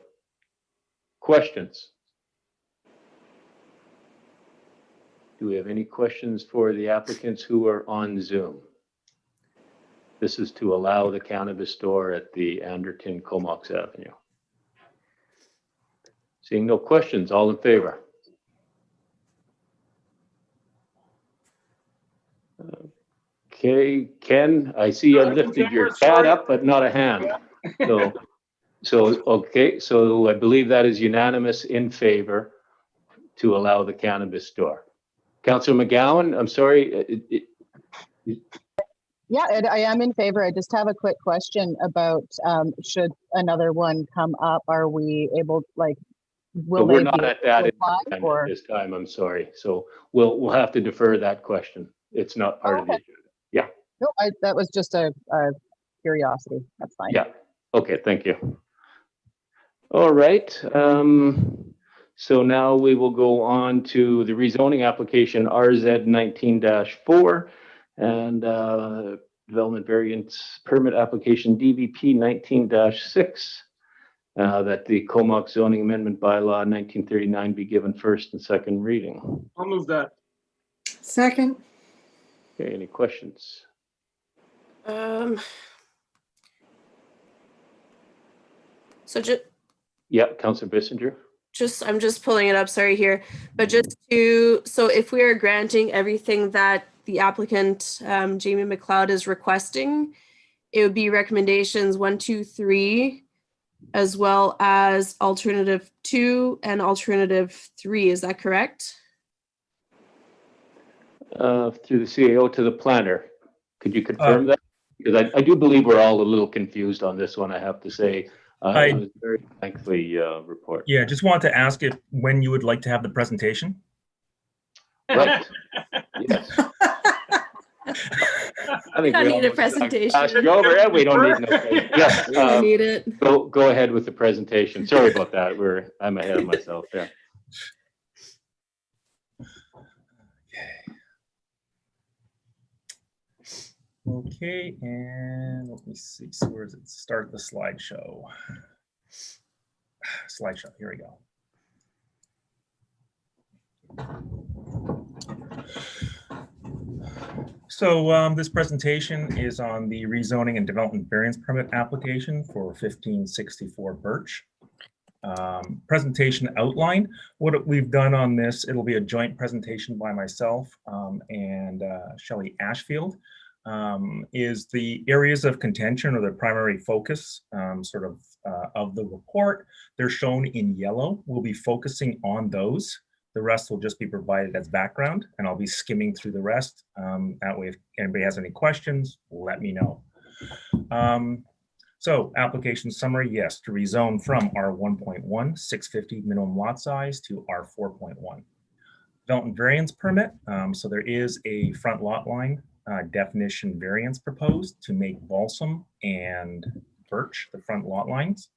questions? Do we have any questions for the applicants who are on Zoom? This is to allow the cannabis store at the Anderton Comox Avenue. Seeing no questions, all in favor? Okay, Ken, I see you lifted your hat up, but not a hand. Okay, so I believe that is unanimous in favor to allow the cannabis store. Councillor McGowan, I'm sorry. Yeah, I am in favor. I just have a quick question about should another one come up, are we able, like, will We're they not be at that able to apply, at or? this time, I'm sorry. So we'll have to defer that question. It's not part of the agenda. Yeah. No, that was just a curiosity. That's fine. Yeah. Okay, thank you. All right. So now we will go on to the rezoning application RZ 19-4 and development variance permit application DVP 19-6. That the Comox zoning amendment bylaw 1939 be given first and second reading. I'll move that. Second. Okay, any questions? So just. Yeah, Councillor Bissinger. I'm just pulling it up, sorry here, but so if we are granting everything that the applicant, Jamie McLeod, is requesting, it would be recommendations 1, 2, 3, as well as alternative 2 and alternative 3, is that correct? Through the CAO to the planner. Could you confirm that? Because I do believe we're all a little confused on this one, I have to say. It was a very lengthy report. Yeah, just wanted to ask if when you would like to have the presentation. Right. Yes. I think I we need a almost presentation. passed you over it. We don't need no. Yes. I need it. Go ahead with the presentation. Sorry about that. I'm ahead of myself there. Okay, and let me see. So where does it start the slideshow? Slideshow, here we go. So this presentation is on the rezoning and development variance permit application for 1564 Birch. Presentation outline. What we've done on this, it'll be a joint presentation by myself and Shelley Ashfield, is the areas of contention or the primary focus of the report. They're shown in yellow. We'll be focusing on those. The rest will just be provided as background, and I'll be skimming through the rest. That way, if anybody has any questions, let me know. So application summary, yes, to rezone from R1.1, 650 minimum lot size to R4.1. Development variance permit. So there is a front lot line definition variance proposed to make Balsam and Birch the front lot lines.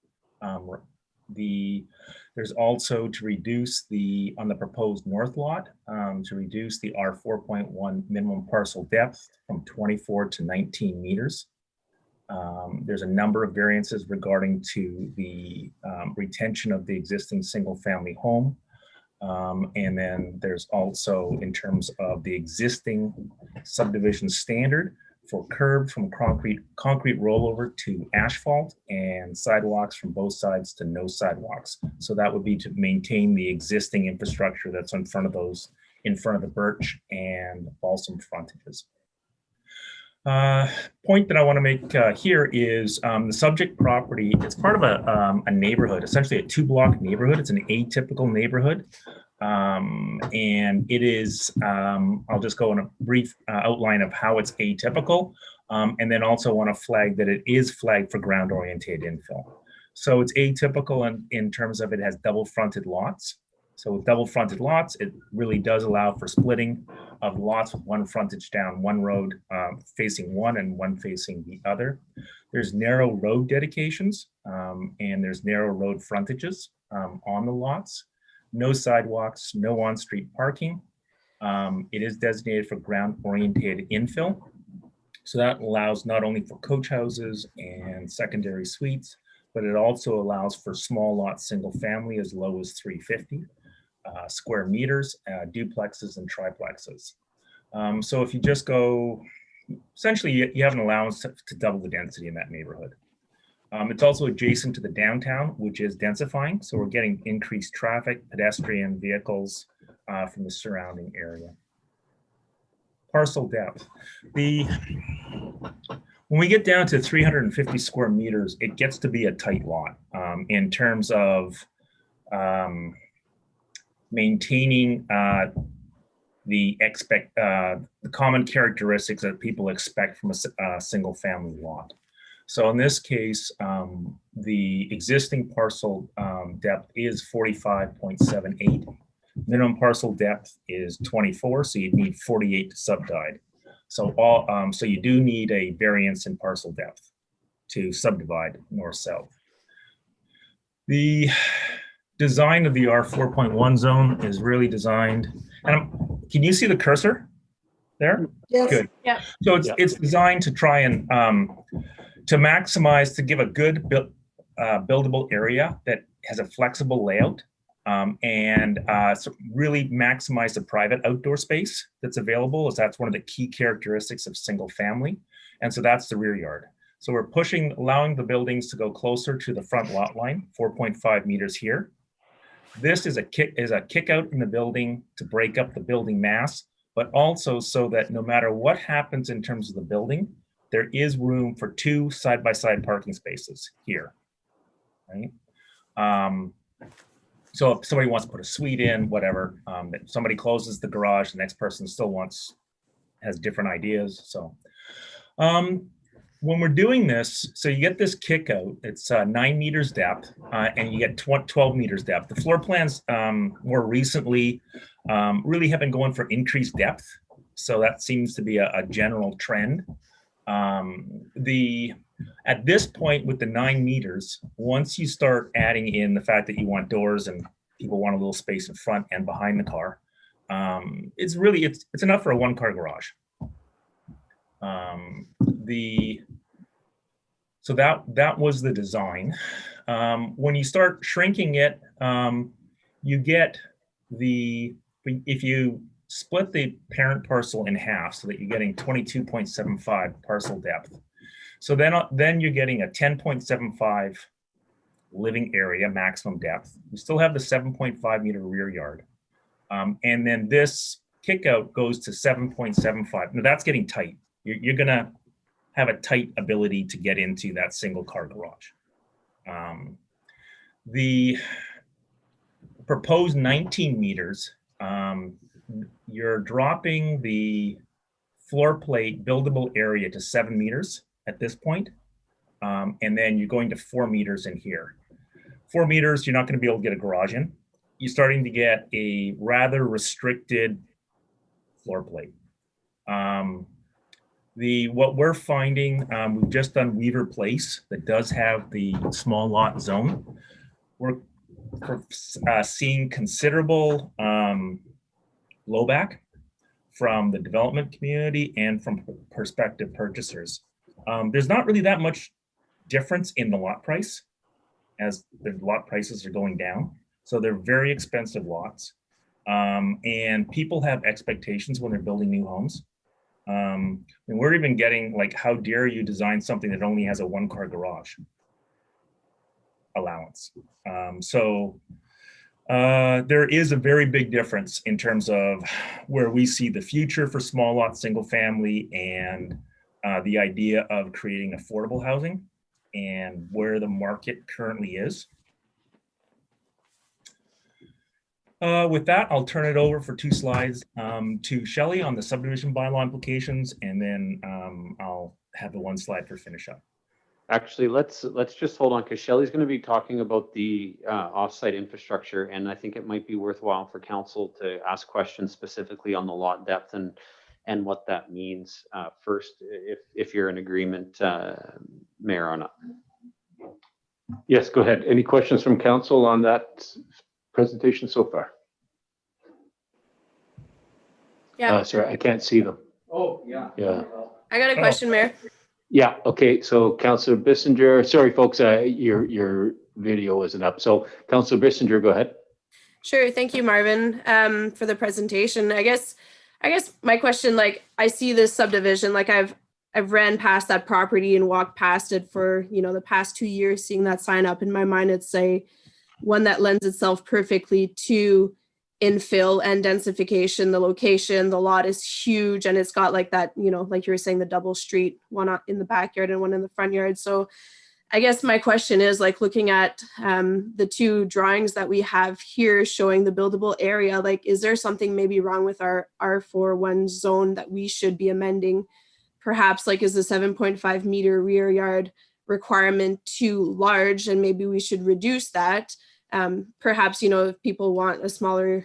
There's also to reduce on the proposed north lot, to reduce the R4.1 minimum parcel depth from 24 to 19 meters. There's a number of variances regarding to the retention of the existing single family home. And then there's also in terms of the existing subdivision standard for curb from concrete rollover to asphalt and sidewalks from both sides to no sidewalks. So that would be to maintain the existing infrastructure that's in front of the Birch and Balsam frontages. Point that I want to make here is the subject property. It's part of a neighborhood, essentially a 2-block neighborhood. It's an atypical neighborhood. And it is, I'll just go in a brief outline of how it's atypical, and then also want to flag that it is flagged for ground oriented infill. So it's atypical in terms of it has double fronted lots. So with double fronted lots, it really does allow for splitting of lots with one frontage down one road facing one and one facing the other. There's narrow road dedications and there's narrow road frontages on the lots. No sidewalks, no on-street parking. It is designated for ground-oriented infill. So that allows not only for coach houses and secondary suites, but it also allows for small lot single family as low as 350 square meters, duplexes and triplexes. So if you just go, essentially you have an allowance to double the density in that neighborhood. It's also adjacent to the downtown, which is densifying. So we're getting increased traffic, pedestrian vehicles from the surrounding area. Parcel depth. When we get down to 350 square meters, it gets to be a tight lot in terms of maintaining the common characteristics that people expect from a single family lot. So in this case, the existing parcel depth is 45.78. Minimum parcel depth is 24, so you'd need 48 to subdivide. So so you do need a variance in parcel depth to subdivide north-south. The design of the R4.1 zone is really designed, and can you see the cursor there? Yes. Good. Yeah. So it's designed to try and to maximize, to give a good buildable area that has a flexible layout and so really maximize the private outdoor space that's available, as that's one of the key characteristics of single family. And so that's the rear yard. So we're allowing the buildings to go closer to the front lot line, 4.5 meters here. This is a kick out in the building to break up the building mass, but also so that no matter what happens in terms of the building, there is room for 2 side-by-side parking spaces here, right? So if somebody wants to put a suite in, whatever, if somebody closes the garage, the next person still has different ideas. So when we're doing this, so you get this kick out, it's 9 meters depth and you get 12 meters depth. The floor plans more recently really have been going for increased depth. So that seems to be a general trend. At this point with the 9 meters, once you start adding in the fact that you want doors and people want a little space in front and behind the car, it's enough for a 1-car garage. So that was the design. When you start shrinking it, you get if you split the parent parcel in half so that you're getting 22.75 parcel depth. So then you're getting a 10.75 living area, maximum depth. We still have the 7.5 meter rear yard. And then this kickout goes to 7.75. Now that's getting tight. You're gonna have a tight ability to get into that single car garage. The proposed 19 meters, you're dropping the floor plate buildable area to 7 meters at this point. And then you're going to 4 meters in here. 4 meters, you're not going to be able to get a garage in. You're starting to get a rather restricted floor plate. What we're finding, we've just done Weaver Place that does have the small lot zone. We're seeing considerable blowback from the development community and from prospective purchasers. There's not really that much difference in the lot price as the lot prices are going down. So they're very expensive lots. And people have expectations when they're building new homes. And we're even getting like, how dare you design something that only has a 1-car garage allowance. There is a very big difference in terms of where we see the future for small lot single family and the idea of creating affordable housing and where the market currently is. With that, I'll turn it over for 2 slides to Shelley on the subdivision bylaw implications, and then I'll have the 1 slide for finish up. Actually, let's just hold on, because Shelley's going to be talking about the offsite infrastructure, and I think it might be worthwhile for council to ask questions specifically on the lot depth and what that means first, if you're in agreement, Mayor, or not. Yes, go ahead. Any questions from council on that presentation so far? Yeah. Sorry, I can't see them. Oh, yeah. Yeah. I got a question, Mayor. Yeah. Okay. So Councillor Bissinger, sorry, folks, your video isn't up. So Councillor Bissinger, go ahead. Sure. Thank you, Marvin, for the presentation. I guess my question, like, I see this subdivision, like I've ran past that property and walked past it for, the past 2 years, seeing that sign up in my mind. It's one that lends itself perfectly to infill and densification. The location, the lot is huge, and it's got like that, like you were saying, the double street, one in the backyard and one in the front yard. So I guess my question is, like, looking at the 2 drawings that we have here showing the buildable area, like, is there something maybe wrong with our R41 zone that we should be amending? Perhaps, like, is the 7.5 meter rear yard requirement too large, and maybe we should reduce that? Perhaps, if people want a smaller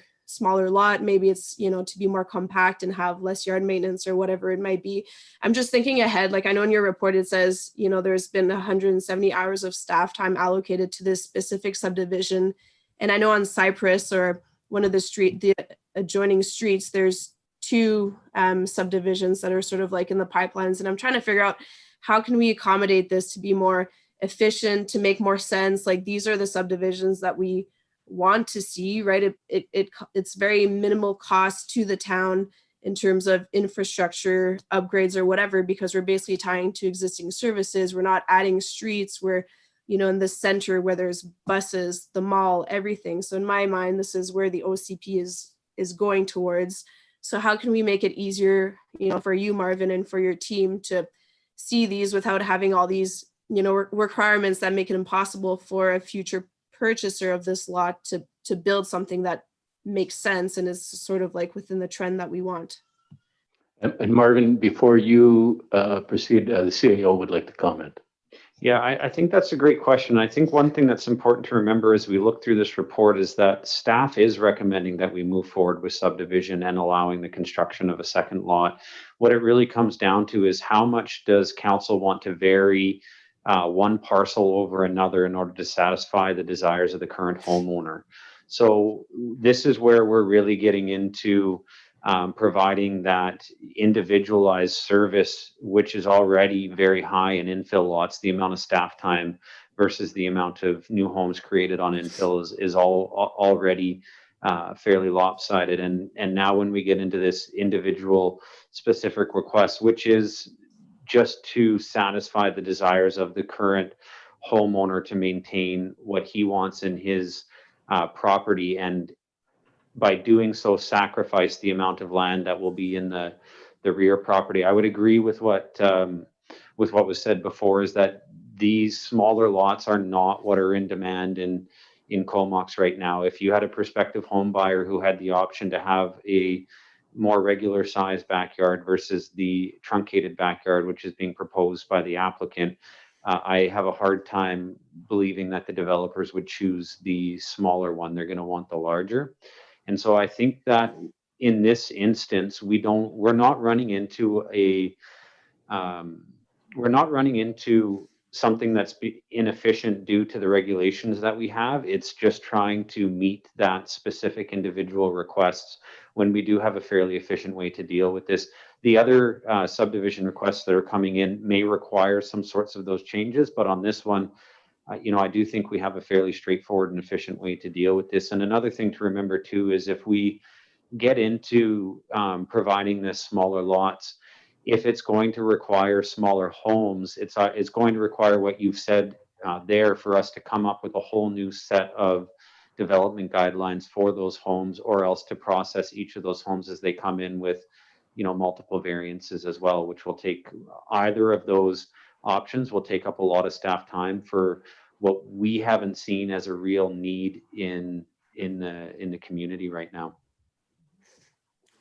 lot, maybe it's, to be more compact and have less yard maintenance or whatever it might be. I'm just thinking ahead. Like, I know in your report, it says, there's been 170 hours of staff time allocated to this specific subdivision. And I know on Cypress, or one of the adjoining streets, there's 2 subdivisions that are sort of like in the pipelines. And I'm trying to figure out, how can we accommodate this to be more efficient, to make more sense? Like, these are the subdivisions that we want to see, right? It's very minimal cost to the town in terms of infrastructure upgrades or whatever, because we're basically tying to existing services. We're not adding streets. We're, in the center where there's buses, the mall, everything. So in my mind, this is where the OCP is going towards. So how can we make it easier, for you, Marvin, and for your team to see these without having all these, requirements that make it impossible for a future purchaser of this lot to build something that makes sense and is sort of like within the trend that we want? And Marvin, before you proceed, the CAO would like to comment. Yeah, I think that's a great question. I think one thing that's important to remember as we look through this report is that staff is recommending that we move forward with subdivision and allowing the construction of a second lot. What it really comes down to is, how much does council want to vary one parcel over another in order to satisfy the desires of the current homeowner? So this is where we're really getting into providing that individualized service, which is already very high in infill lots. The amount of staff time versus the amount of new homes created on infill is already fairly lopsided. And now when we get into this individual specific request, which is just to satisfy the desires of the current homeowner to maintain what he wants in his property, and by doing so sacrifice the amount of land that will be in the rear property. I would agree with what was said before, is that these smaller lots are not what are in demand in Comox right now. If you had a prospective home buyer who had the option to have a more regular sized backyard versus the truncated backyard, which is being proposed by the applicant, I have a hard time believing that the developers would choose the smaller one. They're going to want the larger. And so I think that in this instance, we're not running into something that's inefficient due to the regulations that we have. It's just trying to meet that specific individual requests when we do have a fairly efficient way to deal with this. The other subdivision requests that are coming in may require some sorts of those changes, but on this one, I do think we have a fairly straightforward and efficient way to deal with this. And another thing to remember too is if we get into providing this smaller lots, if it's going to require smaller homes, it's going to require what you've said there for us to come up with a whole new set of development guidelines for those homes, or else to process each of those homes as they come in with, multiple variances as well, which will take, either of those options will take up a lot of staff time for what we haven't seen as a real need in the community right now.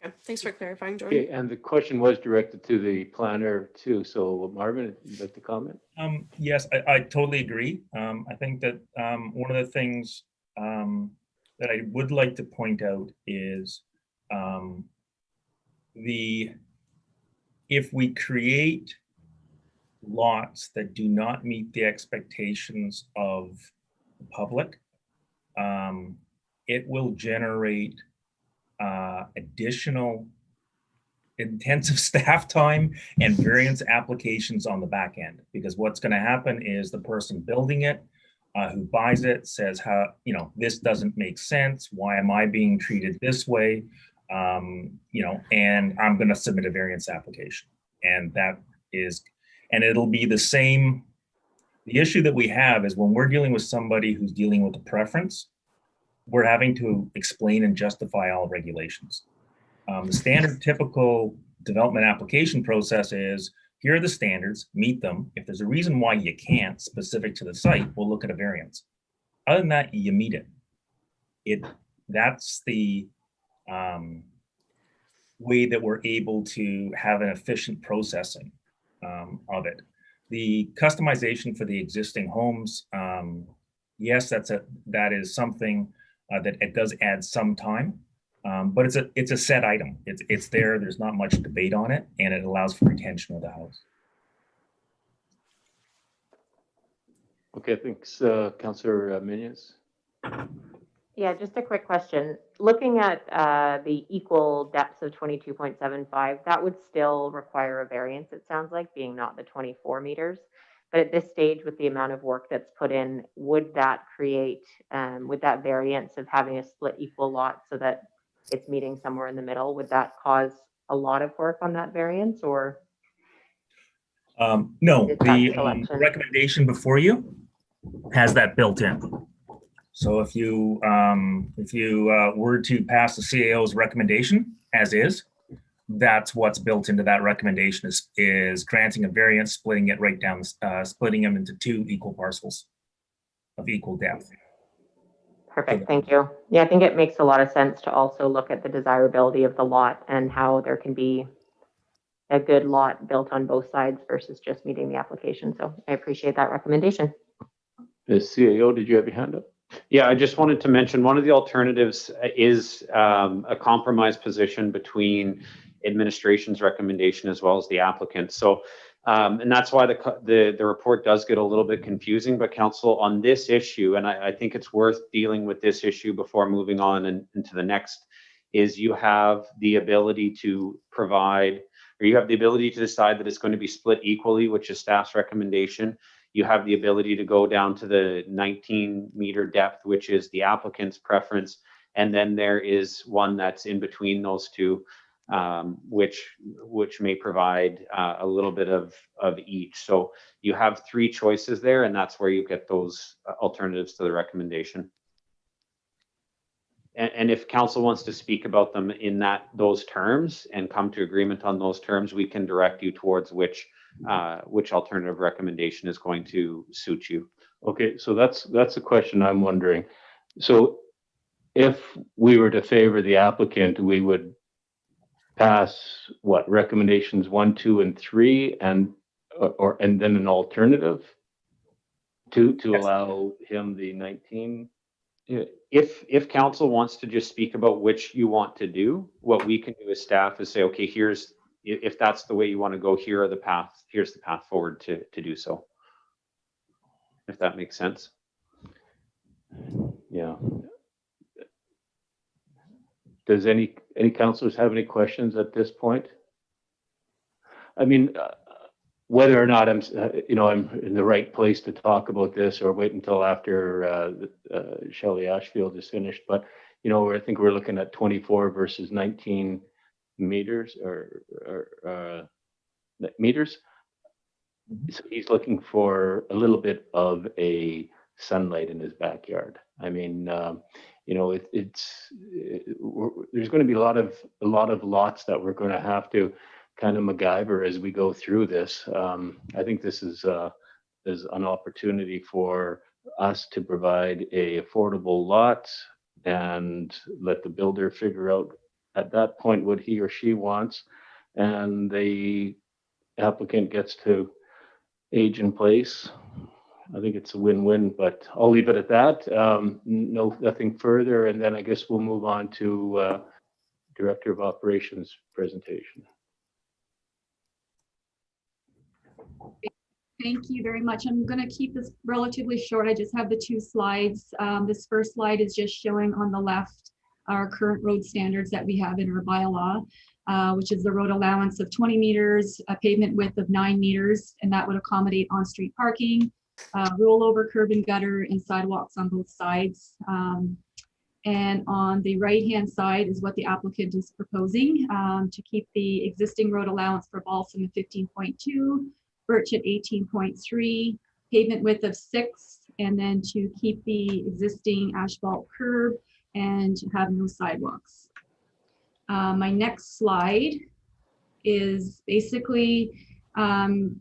Okay, thanks for clarifying, Jordan. Okay, and the question was directed to the planner too. So Marvin, you'd like to comment? Yes, I totally agree. I think that one of the things that I would like to point out is if we create lots that do not meet the expectations of the public, it will generate additional intensive staff time and variance applications on the back end, because what's going to happen is the person building it who buys it says, this doesn't make sense, why am I being treated this way, and I'm going to submit a variance application. And it'll be the same. The issue that we have is when we're dealing with somebody who's dealing with a preference, we're having to explain and justify all regulations. The standard typical development application process is, here are the standards, meet them. If there's a reason why you can't, specific to the site, we'll look at a variance. Other than that, you meet it. That's the way that we're able to have an efficient processing of it. The customization for the existing homes, yes, that is something that it does add some time, but it's a set item. It's there. There's not much debate on it, and it allows for retention of the house. Okay, thanks, Councillor Minions. Yeah, just a quick question. Looking at the equal depths of 22.75, that would still require a variance, it sounds like, being not the 24 meters. But at this stage, with the amount of work that's put in, would that create, with that variance of having a split equal lot so that it's meeting somewhere in the middle, would that cause a lot of work on that variance, or? No, the recommendation before you has that built in. So if you were to pass the CAO's recommendation as is, that's what's built into that recommendation is granting a variance, splitting it right down, splitting them into 2 equal parcels of equal depth. Perfect, thank you. Yeah, I think it makes a lot of sense to also look at the desirability of the lot and how there can be a good lot built on both sides versus just meeting the application. So I appreciate that recommendation. The CAO, did you have your hand up? Yeah, I just wanted to mention one of the alternatives is a compromise position between administration's recommendation as well as the applicant. So, and that's why the report does get a little bit confusing. But council, on this issue, and I think it's worth dealing with this issue before moving on into the next, is you have the ability to provide, or you have the ability to decide that it's going to be split equally, which is staff's recommendation. You have the ability to go down to the 19-meter depth, which is the applicant's preference. And then there is one that's in between those two. which may provide a little bit of each. So you have three choices there, and that's where you get those alternatives to the recommendation. And if council wants to speak about them in those terms and come to agreement on those terms, we can direct you towards which alternative recommendation is going to suit you. Okay, so that's a question I'm wondering. So if we were to favor the applicant, we would pass what, recommendations 1, 2, and 3, and then an alternative to allow him the 19. If council wants to just speak about which you want to do, what we can do as staff is say, okay, if that's the way you want to go, here's the path forward to do so. If that makes sense. Yeah. Does any councilors have any questions at this point? I mean, whether or not I'm in the right place to talk about this, or wait until after Shelley Ashfield is finished. But I think we're looking at 24 versus 19 meters or meters. So he's looking for a little bit of a sunlight in his backyard. I mean, there's going to be a lot of lots that we're going to have to kind of MacGyver as we go through this. I think this is an opportunity for us to provide a affordable lot and let the builder figure out at that point what he or she wants, and the applicant gets to age in place. I think it's a win-win, but I'll leave it at that. Nothing further, and then I guess we'll move on to Director of Operations presentation. Thank you very much. I'm going to keep this relatively short. I just have the 2 slides. This first slide is just showing on the left our current road standards that we have in our bylaw, which is the road allowance of 20 meters, a pavement width of 9 meters, and that would accommodate on-street parking, rollover curb and gutter, and sidewalks on both sides. And on the right-hand side is what the applicant is proposing, to keep the existing road allowance for Balsam at 15.2, Birch at 18.3, pavement width of 6, and then to keep the existing asphalt curb and have no sidewalks. My next slide is basically going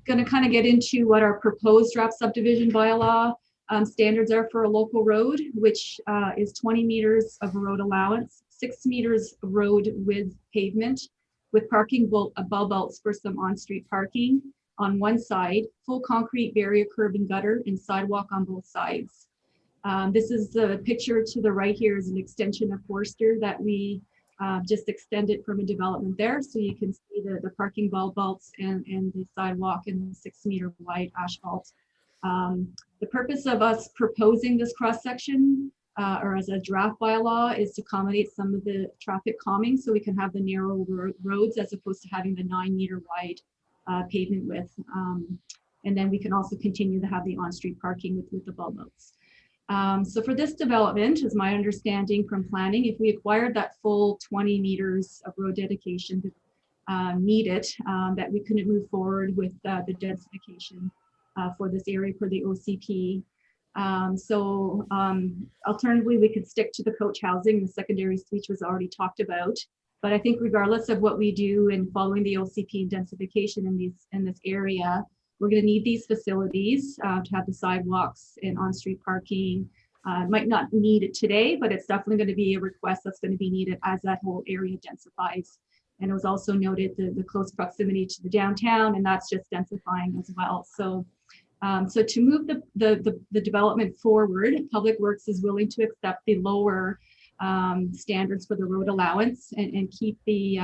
to kind of get into what our proposed draft subdivision bylaw standards are for a local road, which is 20 meters of road allowance, 6 meters of road with pavement, with parking bulb outs for some on-street parking on one side, full concrete barrier curb and gutter, and sidewalk on both sides. This is the picture to the right here is an extension of Forster that we just extended from a development there. So you can see the parking bulb outs and the sidewalk and the 6 meter wide asphalt. The purpose of us proposing this cross section or as a draft bylaw is to accommodate some of the traffic calming, so we can have the narrow roads as opposed to having the 9 meter wide pavement width. And then we can also continue to have the on-street parking with the bulb outs. So for this development, is my understanding from planning, if we acquired that full 20 meters of road dedication needed, that we couldn't move forward with the densification for this area for the OCP. Alternatively, we could stick to the coach housing. The secondary suite was already talked about. But I think regardless of what we do in following the OCP densification in this area, we're going to need these facilities to have the sidewalks and on-street parking. Might not need it today, but it's definitely going to be a request that's going to be needed as that whole area densifies. And it was also noted the close proximity to the downtown, and that's just densifying as well. So to move the development forward, Public Works is willing to accept the lower standards for the road allowance and keep the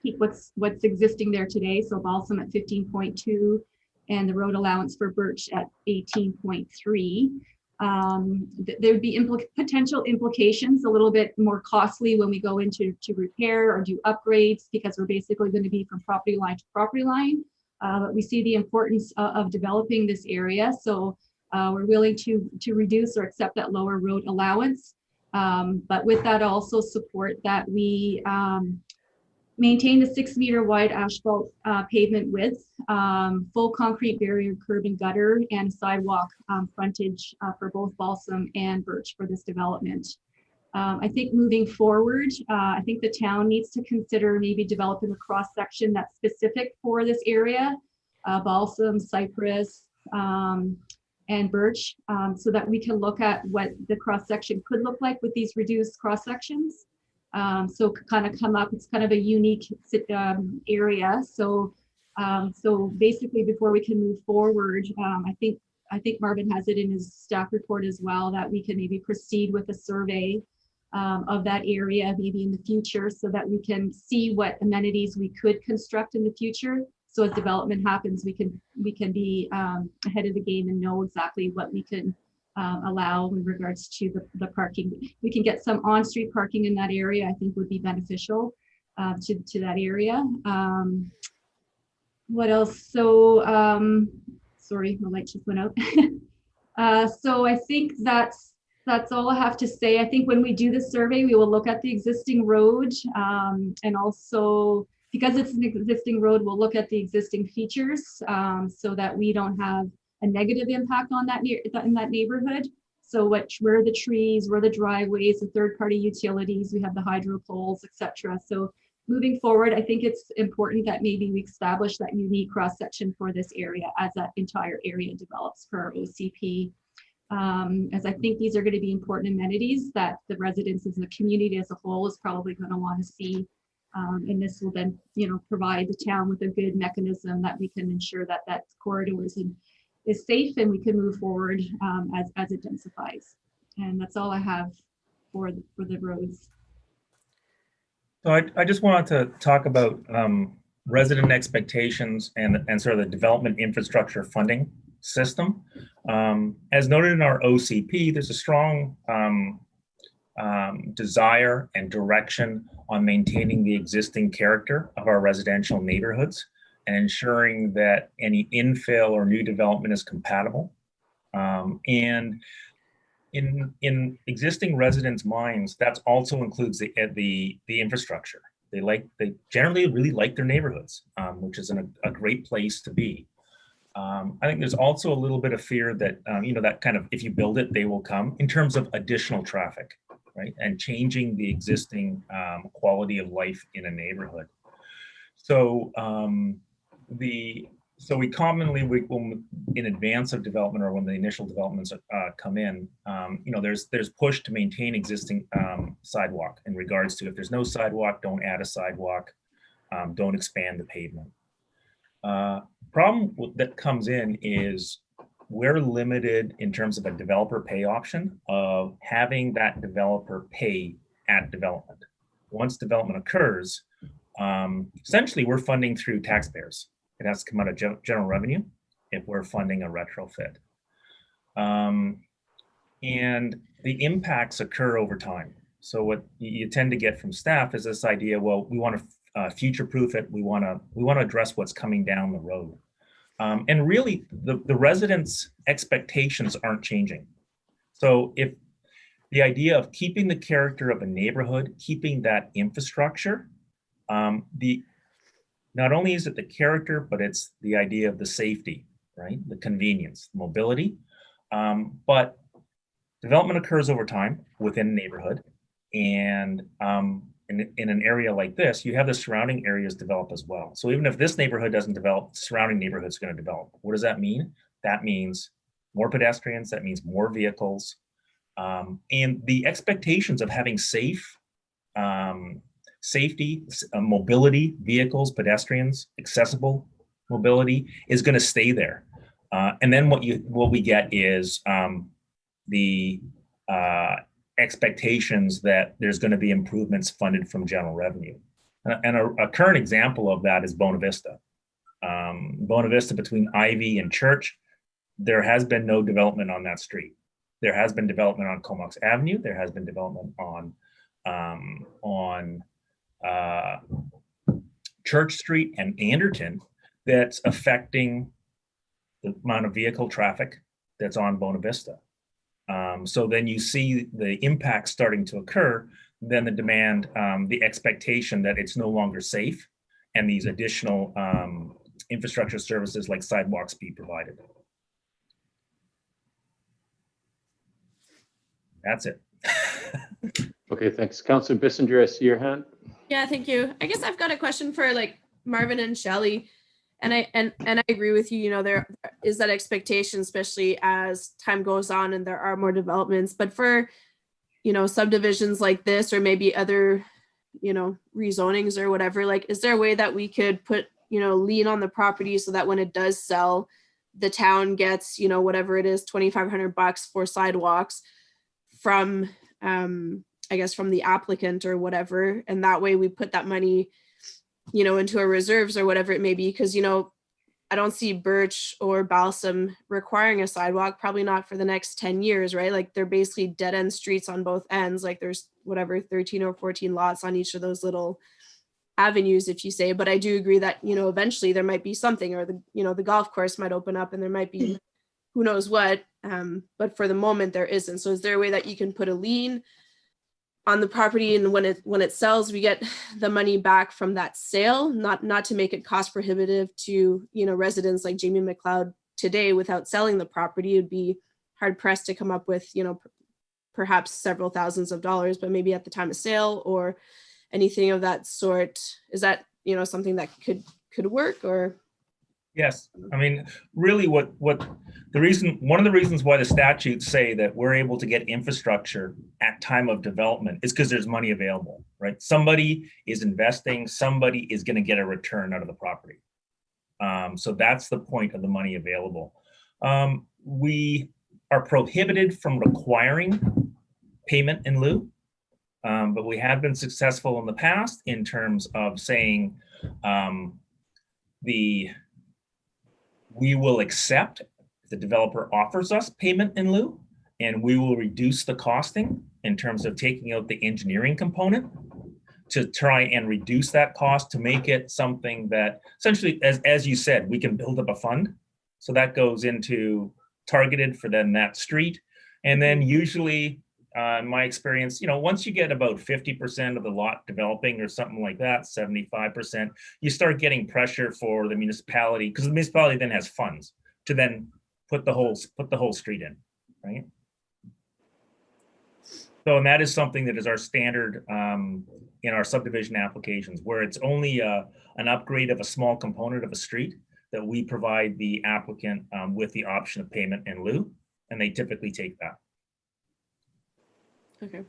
keep what's existing there today. So Balsam at 15.2 and the road allowance for Birch at 18.3. There would be potential implications, a little bit more costly when we go into repair or do upgrades, because we're basically going to be from property line to property line. But we see the importance of developing this area, so we're willing to reduce or accept that lower road allowance. But with that also support that we maintain the 6-meter wide asphalt pavement width, full concrete barrier curb and gutter, and sidewalk frontage for both Balsam and Birch for this development. I think moving forward, I think the town needs to consider maybe developing a cross section that's specific for this area, Balsam, Cypress, and Birch, so that we can look at what the cross section could look like with these reduced cross sections. So kind of come up, it's kind of a unique area. So basically before we can move forward, I think Marvin has it in his staff report as well, that we can maybe proceed with a survey of that area maybe in the future, so that we can see what amenities we could construct in the future. So as development happens, we can be ahead of the game and know exactly what we can allow in regards to the parking. We can get some on-street parking in that area, I think would be beneficial to that area. What else? So, sorry, my light just went out. So I think that's all I have to say. I think when we do the survey, we will look at the existing road, and also because it's an existing road, we'll look at the existing features so that we don't have a negative impact on that in that neighborhood. So where are the trees, where are the driveways, the third-party utilities, we have the hydro poles, etc. So moving forward, I think it's important that maybe we establish that unique cross-section for this area as that entire area develops for our OCP. As I think these are going to be important amenities that the residents and the community as a whole is probably going to want to see. And this will then, provide the town with a good mechanism that we can ensure that that corridor is safe and we can move forward as it densifies. And that's all I have for the roads. So I just wanted to talk about resident expectations and sort of the development infrastructure funding system. As noted in our OCP, there's a strong desire and direction on maintaining the existing character of our residential neighborhoods and ensuring that any infill or new development is compatible. And in existing residents' minds, that also includes the infrastructure. They generally really like their neighborhoods, which is a great place to be. I think there's also a little bit of fear that that kind of, if you build it, they will come, in terms of additional traffic, right, and changing the existing quality of life in a neighborhood. So we commonly, in advance of development or when the initial developments come in, there's push to maintain existing sidewalk in regards to, if there's no sidewalk, don't add a sidewalk, don't expand the pavement. Problem that comes in is we're limited in terms of a developer pay option of having that developer pay at development. Once development occurs, essentially we're funding through taxpayers. It has to come out of general revenue if we're funding a retrofit. And the impacts occur over time. So what you tend to get from staff is this idea, well, we want to future-proof it. We want to address what's coming down the road. And really, the residents' expectations aren't changing. So if the idea of keeping the character of a neighborhood, keeping that infrastructure, not only is it the character, but it's the idea of the safety, right? The convenience, mobility. But development occurs over time within a neighborhood. And in an area like this, you have the surrounding areas develop as well. So even if this neighborhood doesn't develop, the surrounding neighborhood's going to develop. What does that mean? That means more pedestrians, that means more vehicles. And the expectations of having safety, mobility, vehicles, pedestrians, accessible mobility is going to stay there. And then what we get is the expectations that there's going to be improvements funded from general revenue. And a current example of that is Bona Vista. Bona Vista between Ivy and Church, there has been no development on that street. There has been development on Comox Avenue. There has been development on Church Street and Anderton that's affecting the amount of vehicle traffic that's on Bona Vista. So then you see the impact starting to occur, then the demand, the expectation that it's no longer safe, and these additional infrastructure services like sidewalks be provided. That's it. Okay, thanks. Councillor Bissinger, I see your hand. Yeah, thank you. I guess I've got a question for like Marvin and Shelley. And I agree with you, you know, there is that expectation, especially as time goes on and there are more developments. But for, you know, subdivisions like this, or maybe other, you know, rezonings or whatever, like, is there a way that we could put, you know, lien on the property so that when it does sell, the town gets, you know, whatever it is, $2,500 for sidewalks from, I guess, from the applicant or whatever. And that way we put that money, you know, into our reserves or whatever it may be. Because, you know, I don't see Birch or Balsam requiring a sidewalk, probably not for the next 10 years, right? Like they're basically dead end streets on both ends. Like there's whatever, 13 or 14 lots on each of those little avenues, if you say. But I do agree that, you know, eventually there might be something, or the, you know, the golf course might open up and there might be who knows what. But for the moment there isn't. So is there a way that you can put a lien on the property, and when it sells, we get the money back from that sale, not to make it cost prohibitive to, you know, residents like Jamie McLeod today without selling the property? It'd be hard pressed to come up with, you know, perhaps several thousands of dollars, but maybe at the time of sale or anything of that sort. Is that, you know, something that could work? Or Yes, I mean, really one of the reasons why the statutes say that we're able to get infrastructure at time of development is because there's money available, right? Somebody is investing, somebody is going to get a return out of the property. So that's the point of the money available. We are prohibited from requiring payment in lieu, but we have been successful in the past in terms of saying we will accept if the developer offers us payment in lieu, and we will reduce the costing in terms of taking out the engineering component to try and reduce that cost to make it something that essentially, as you said, we can build up a fund. So that goes into targeted for then that street. And then usually, in my experience, you know, once you get about 50% of the lot developing or something like that, 75%, you start getting pressure for the municipality, because the municipality then has funds to then put the whole street in, right? So, and that is something that is our standard in our subdivision applications, where it's only an upgrade of a small component of a street that we provide the applicant with the option of payment in lieu, and they typically take that. okay.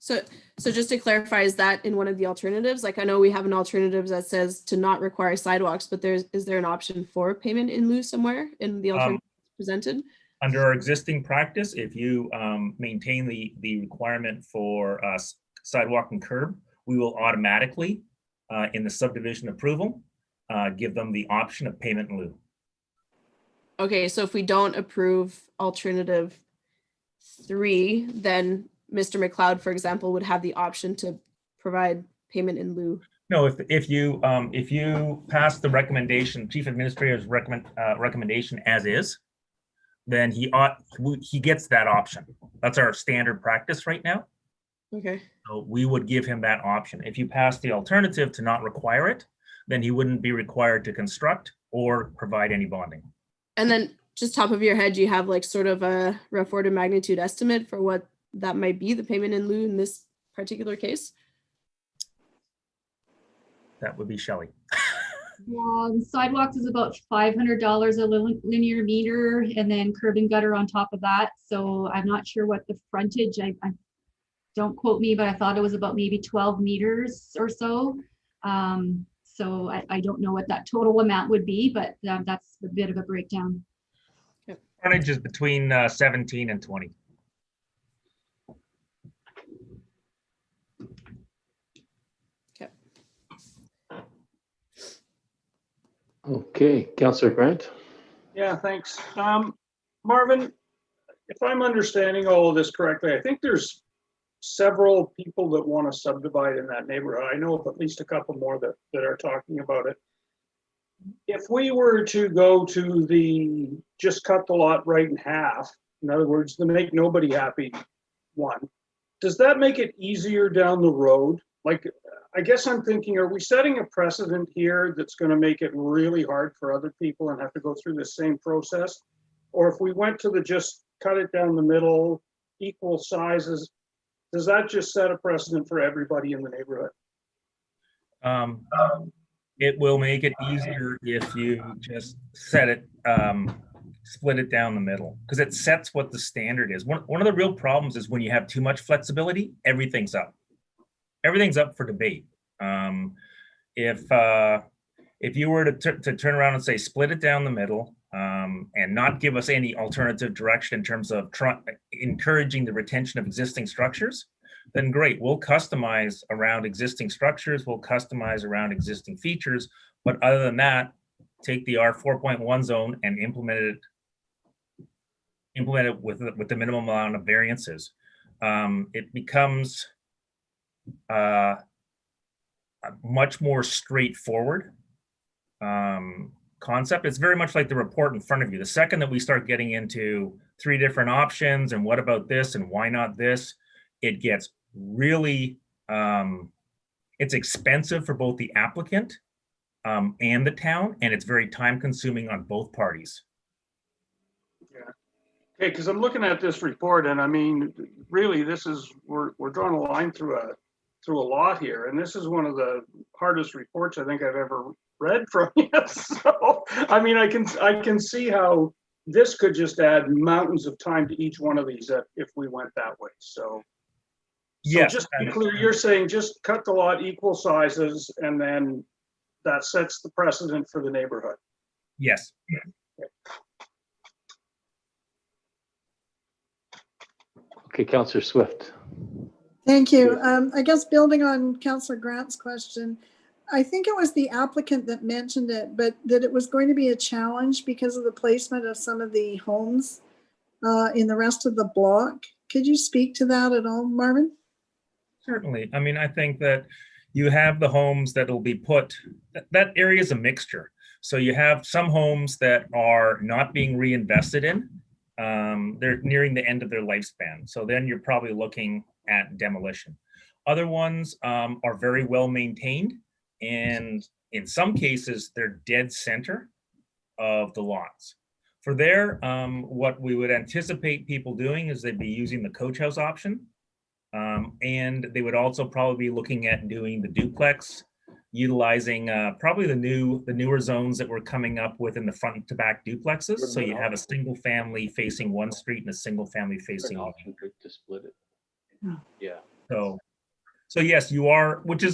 So just to clarify, is that in one of the alternatives? Like I know we have an alternative that says to not require sidewalks, but is there an option for payment in lieu somewhere in the alternative presented? Under our existing practice, if you maintain the requirement for sidewalk and curb, we will automatically, in the subdivision approval, give them the option of payment in lieu. Okay, so if we don't approve alternative 3, then Mr. McLeod, for example, would have the option to provide payment in lieu. No, if you pass the recommendation, chief administrator's recommendation as is, then he gets that option. That's our standard practice right now. Okay. So we would give him that option. If you pass the alternative to not require it, then he wouldn't be required to construct or provide any bonding. And then just top of your head, do you have like sort of a rough order magnitude estimate for what that might be, the payment in lieu in this particular case? That would be Shelley. Sidewalks is about $500 a linear meter, and then curb and gutter on top of that. So I'm not sure what the frontage, I don't quote me, but I thought it was about maybe 12 meters or so. So I don't know what that total amount would be, but that's a bit of a breakdown. Frontage is between 17 and 20. Okay, Councillor Grant. Yeah, thanks. Marvin, if I'm understanding all of this correctly, I think there's several people that want to subdivide in that neighborhood. I know of at least a couple more that are talking about it. If we were to go to just cut the lot right in half in other words, the make nobody happy one, does that make it easier down the road? Like, I guess I'm thinking, are we setting a precedent here that's going to make it really hard for other people and have to go through the same process? Or if we went to the just cut it down the middle, equal sizes, does that just set a precedent for everybody in the neighborhood? It will make it easier if you just set it, split it down the middle, because it sets what the standard is. One of the real problems is when you have too much flexibility, everything's up. Everything's up for debate. If you were to turn around and say split it down the middle, and not give us any alternative direction in terms of encouraging the retention of existing structures, then great, we'll customize around existing structures, we'll customize around existing features, but other than that, take the R4.1 zone and implement it with the minimum amount of variances. It becomes a much more straightforward concept. It's very much like the report in front of you. The second that we start getting into 3 different options and what about this and why not this, it gets really, it's expensive for both the applicant and the town, and it's very time consuming on both parties. Yeah. Okay, because I'm looking at this report, and I mean, really, this is, we're drawing a line through a lot here, and this is one of the hardest reports I think I've ever read from you. So, I mean, I can see how this could just add mountains of time to each one of these if we went that way. So yes, just to be clear, you're saying just cut the lot equal sizes, and then that sets the precedent for the neighborhood. Yes. Okay, Councillor Swift. Thank you. I guess building on Councillor Grant's question, I think it was the applicant that mentioned it, but that it was going to be a challenge because of the placement of some of the homes in the rest of the block. Could you speak to that at all, Marvin? Certainly. I mean, I think that you have the homes that will be put, that area is a mixture. So you have some homes that are not being reinvested in. They're nearing the end of their lifespan. So then you're probably looking at demolition. Other ones are very well maintained. And in some cases, they're dead center of the lots. For there, what we would anticipate people doing is they'd be using the coach house option. And they would also probably be looking at doing the duplex, utilizing probably the newer zones that we're coming up with in the front to back duplexes. So you have a single family facing one street and a single family facing Option to split it. Yeah. So yes, you are, which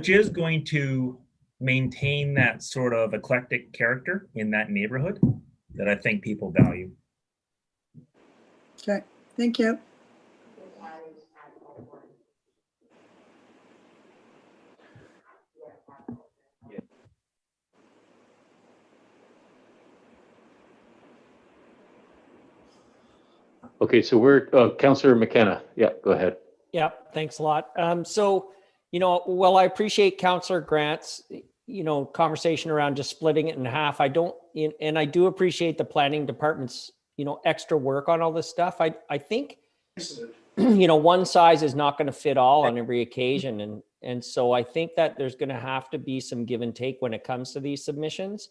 is going to maintain that sort of eclectic character in that neighborhood that I think people value. Okay, thank you. Okay, so we're Councillor McKenna. Yeah, go ahead. Yeah, thanks a lot. So, I appreciate Councillor Grant's, conversation around just splitting it in half. I do appreciate the planning department's, extra work on all this stuff. I think, one size is not going to fit all on every occasion. And so I think that there's going to have to be some give and take when it comes to these submissions.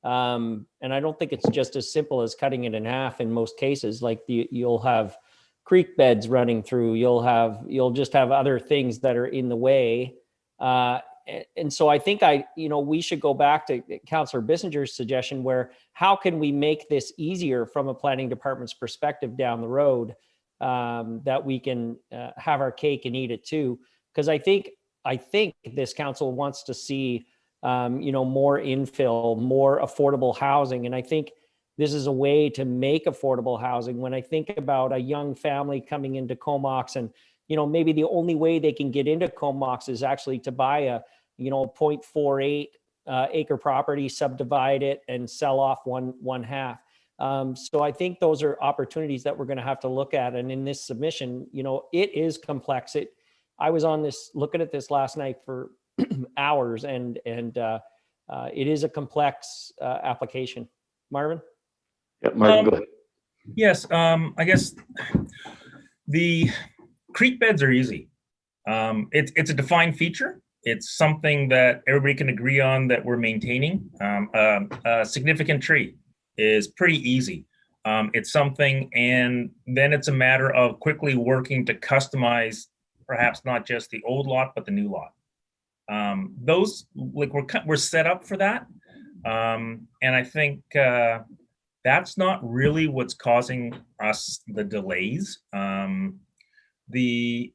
And I don't think it's just as simple as cutting it in half in most cases. Like you'll have creek beds running through, you'll just have other things that are in the way. And so I think we should go back to Councillor Bissinger's suggestion where how can we make this easier from a planning department's perspective down the road, that we can have our cake and eat it too. Because I think this council wants to see more infill, more affordable housing. And I think this is a way to make affordable housing. When I think about a young family coming into Comox and, maybe the only way they can get into Comox is actually to buy a, 0.48 acre property, subdivide it and sell off one half. So I think those are opportunities that we're going to have to look at. And in this submission, it is complex. I was on this, looking at this last night for hours, and it is a complex application. Marvin? Yeah, Marvin, go ahead. Yes, I guess the creek beds are easy. It's a defined feature. It's something that everybody can agree on that we're maintaining. A significant tree is pretty easy. It's something, and then it's a matter of quickly working to customize perhaps not just the old lot, but the new lot. Those, like, we're set up for that. And I think that's not really what's causing us the delays. Really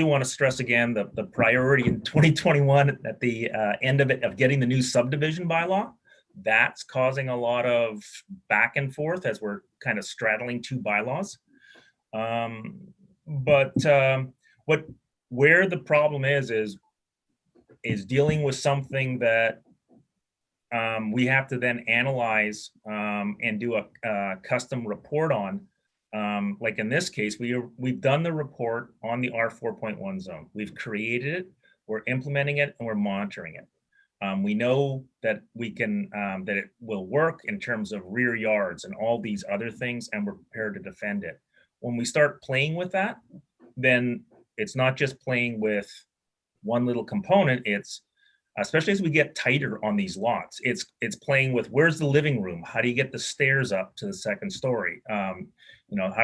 want to stress again the priority in 2021 at the end of it, of getting the new subdivision bylaw. That's causing a lot of back and forth as we're kind of straddling two bylaws. Where the problem is dealing with something that we have to then analyze and do a custom report on. Like in this case, we've done the report on the R4.1 zone. We've created it, we're implementing it, and we're monitoring it. We know that we can that it will work in terms of rear yards and all these other things, and we're prepared to defend it. When we start playing with that, then it's not just playing with one little component. It's especially as we get tighter on these lots, it's playing with where's the living room? How do you get the stairs up to the second story? How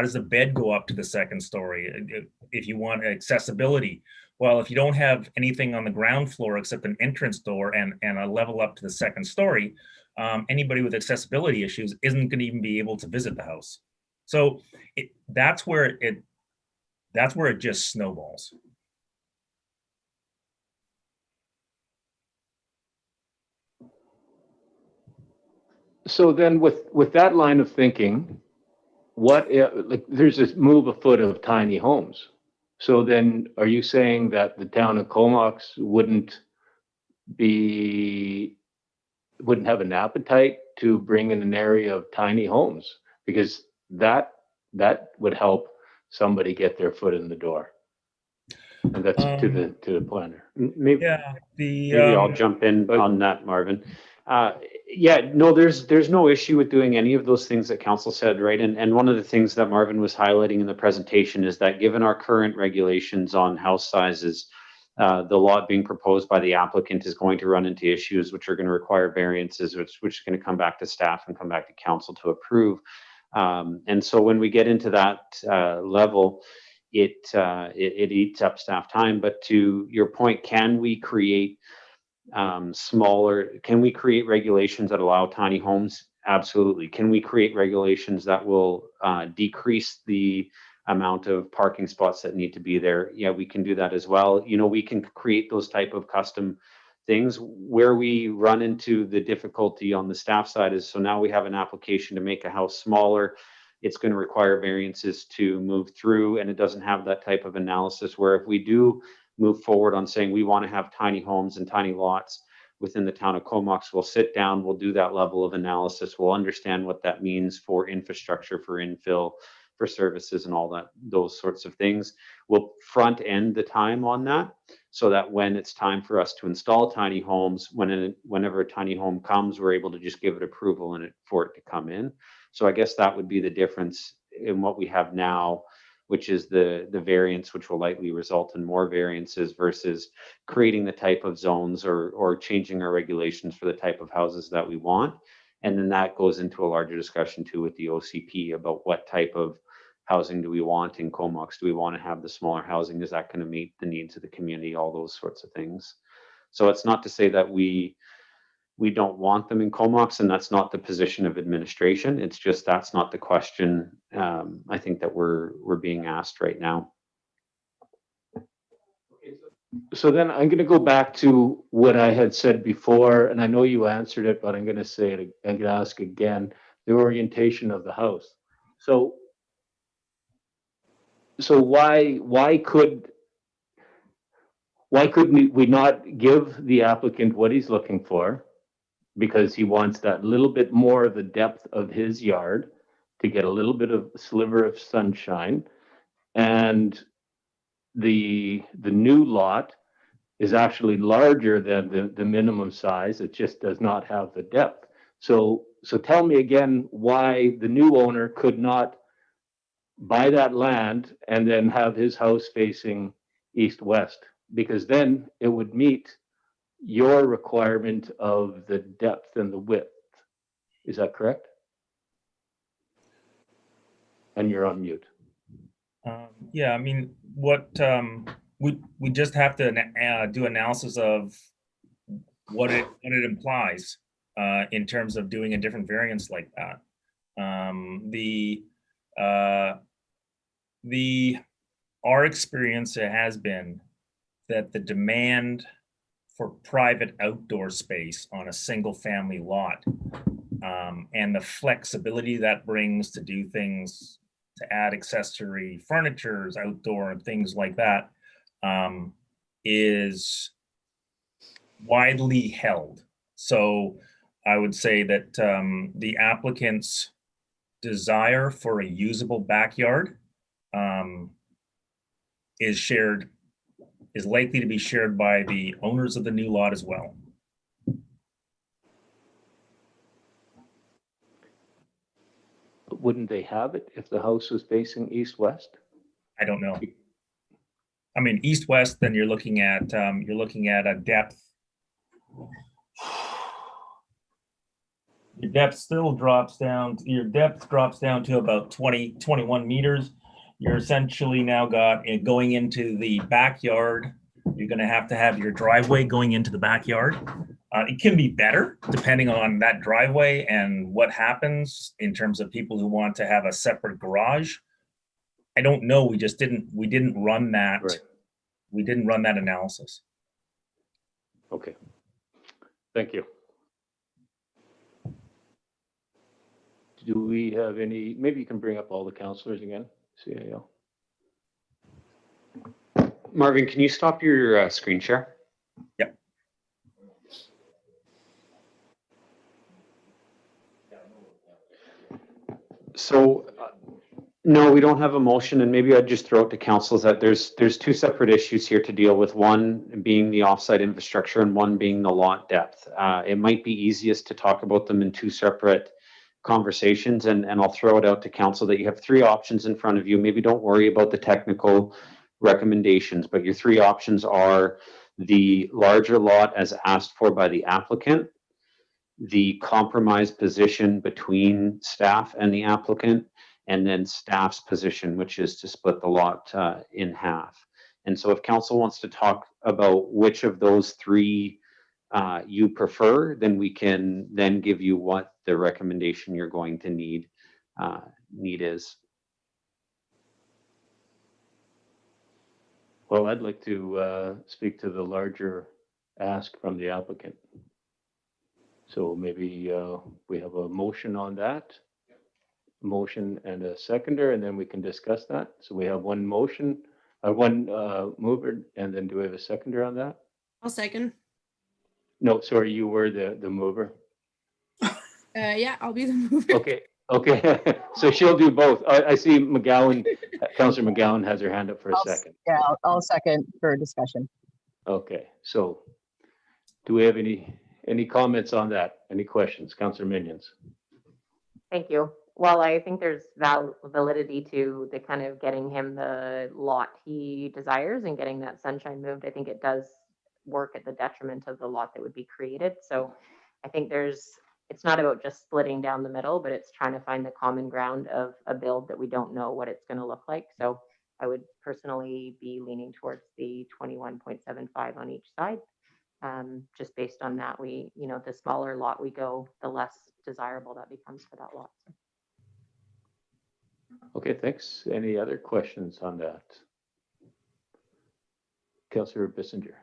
does the bed go up to the second story? If you want accessibility, well, if you don't have anything on the ground floor except an entrance door and a level up to the second story, anybody with accessibility issues isn't going to even be able to visit the house. So that's where it just snowballs. So then with that line of thinking, there's this move afoot of tiny homes. So then are you saying that the town of Comox wouldn't have an appetite to bring in an area of tiny homes? Because that would help somebody get their foot in the door. And that's to the planner. Maybe I'll jump in on that, Marvin. There's no issue with doing any of those things that council said, right? And one of the things that Marvin was highlighting in the presentation is that given our current regulations on house sizes, the lot being proposed by the applicant is going to run into issues which are going to require variances, which is going to come back to staff and come back to council to approve. And so when we get into that level, it eats up staff time. But to your point, can we create regulations that allow tiny homes? Absolutely. Can we create regulations that will decrease the amount of parking spots that need to be there? Yeah, we can do that as well. We can create those type of custom things. Where we run into the difficulty on the staff side is, so now we have an application to make a house smaller. It's going to require variances to move through, and it doesn't have that type of analysis, where if we do move forward on saying we want to have tiny homes and tiny lots within the town of Comox, we'll sit down, we'll do that level of analysis, we'll understand what that means for infrastructure, for infill, for services, and all that, those sorts of things. We'll front end the time on that, so that when it's time for us to install tiny homes, whenever a tiny home comes, we're able to just give it approval for it to come in. So I guess that would be the difference in what we have now, which is the variance, which will likely result in more variances, versus creating the type of zones or changing our regulations for the type of houses that we want. And then that goes into a larger discussion too with the OCP about what type of housing do we want in Comox? Do we want to have the smaller housing? Is that going to meet the needs of the community? All those sorts of things. So it's not to say that we don't want them in Comox, and that's not the position of administration. It's just that's not the question I think that we're being asked right now. So then I'm going to go back to what I had said before, and I know you answered it, but I'm going to say it. I'm going to ask again: the orientation of the house. So why couldn't we not give the applicant what he's looking for? Because he wants that little bit more of the depth of his yard to get a little bit of sliver of sunshine. And the new lot is actually larger than the minimum size. It just does not have the depth. So tell me again why the new owner could not buy that land and then have his house facing east-west, because then it would meet your requirement of the depth and the width. Is that correct? And you're on mute. Yeah, I mean, what we just have to do analysis of what it implies in terms of doing a different variance like that. Our experience has been that the demand for private outdoor space on a single family lot and the flexibility that brings to do things, to add accessory furnitures outdoor and things like that, is widely held. So I would say that the applicant's desire for a usable backyard is likely to be shared by the owners of the new lot as well. But wouldn't they have it if the house was facing east-west? I don't know. I mean, east-west, then you're looking at a depth. Your depth drops down to about 21 meters. You're essentially now going into the backyard. You're going to have your driveway going into the backyard. It can be better depending on that driveway and what happens in terms of people who want to have a separate garage. I don't know. We didn't run that. Right. We didn't run that analysis. Okay. Thank you. Do we have any, maybe you can bring up all the councillors again, CAO. Marvin, can you stop your screen share? Yep. So, no, we don't have a motion, and maybe I'd just throw it to councils that there's two separate issues here to deal with, one being the offsite infrastructure and one being the lot depth. It might be easiest to talk about them in two separate conversations, and I'll throw it out to council that you have three options in front of you. Maybe don't worry about the technical recommendations, but your three options are the larger lot as asked for by the applicant, the compromise position between staff and the applicant, and then staff's position, which is to split the lot in half. And so if council wants to talk about which of those three you prefer, then we can then give you what the recommendation you're going to need is. Well, I'd like to speak to the larger ask from the applicant. So maybe we have a motion on that. Motion and a seconder, and then we can discuss that. So we have one motion, one mover, and then do we have a seconder on that? I'll second. No, sorry, you were the mover. Yeah, I'll be the mover. Okay. So she'll do both. I see McGowan, Councillor McGowan has her hand up for a second. Yeah, I'll second for discussion. Okay, so do we have any comments on that? Any questions, Councillor Minions? Thank you. Well, I think there's validity to the kind of getting him the lot he desires and getting that sunshine moved. I think it does work at the detriment of the lot that would be created. So I think it's not about just splitting down the middle, but it's trying to find the common ground of a build that we don't know what it's going to look like. So I would personally be leaning towards the 21.75 on each side. Just based on that, the smaller lot we go, the less desirable that becomes for that lot. Okay, thanks. Any other questions on that? Councillor Bissinger.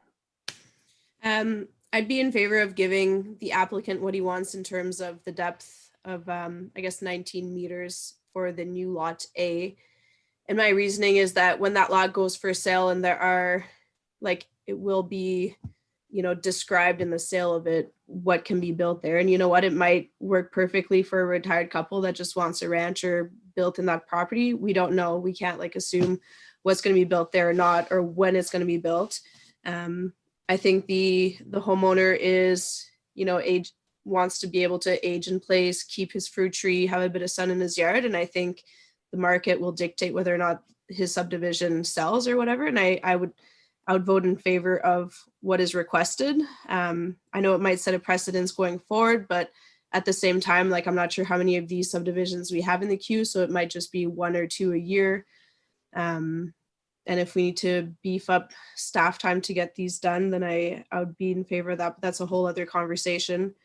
I'd be in favor of giving the applicant what he wants in terms of the depth of, I guess, 19 meters for the new lot A. And my reasoning is that when that lot goes for sale and there are, it will be, described in the sale of it, what can be built there. And you know what, it might work perfectly for a retired couple that just wants a ranch or built in that property. We don't know. We can't assume what's going to be built there or not, or when it's going to be built. I think the homeowner is, age wants to be able to age in place, keep his fruit tree, have a bit of sun in his yard. And I think the market will dictate whether or not his subdivision sells or whatever. And I would vote in favor of what is requested. I know it might set a precedence going forward, but at the same time, like, I'm not sure how many of these subdivisions we have in the queue, so it might just be 1 or 2 a year. And if we need to beef up staff time to get these done, then I would be in favor of that, but that's a whole other conversation.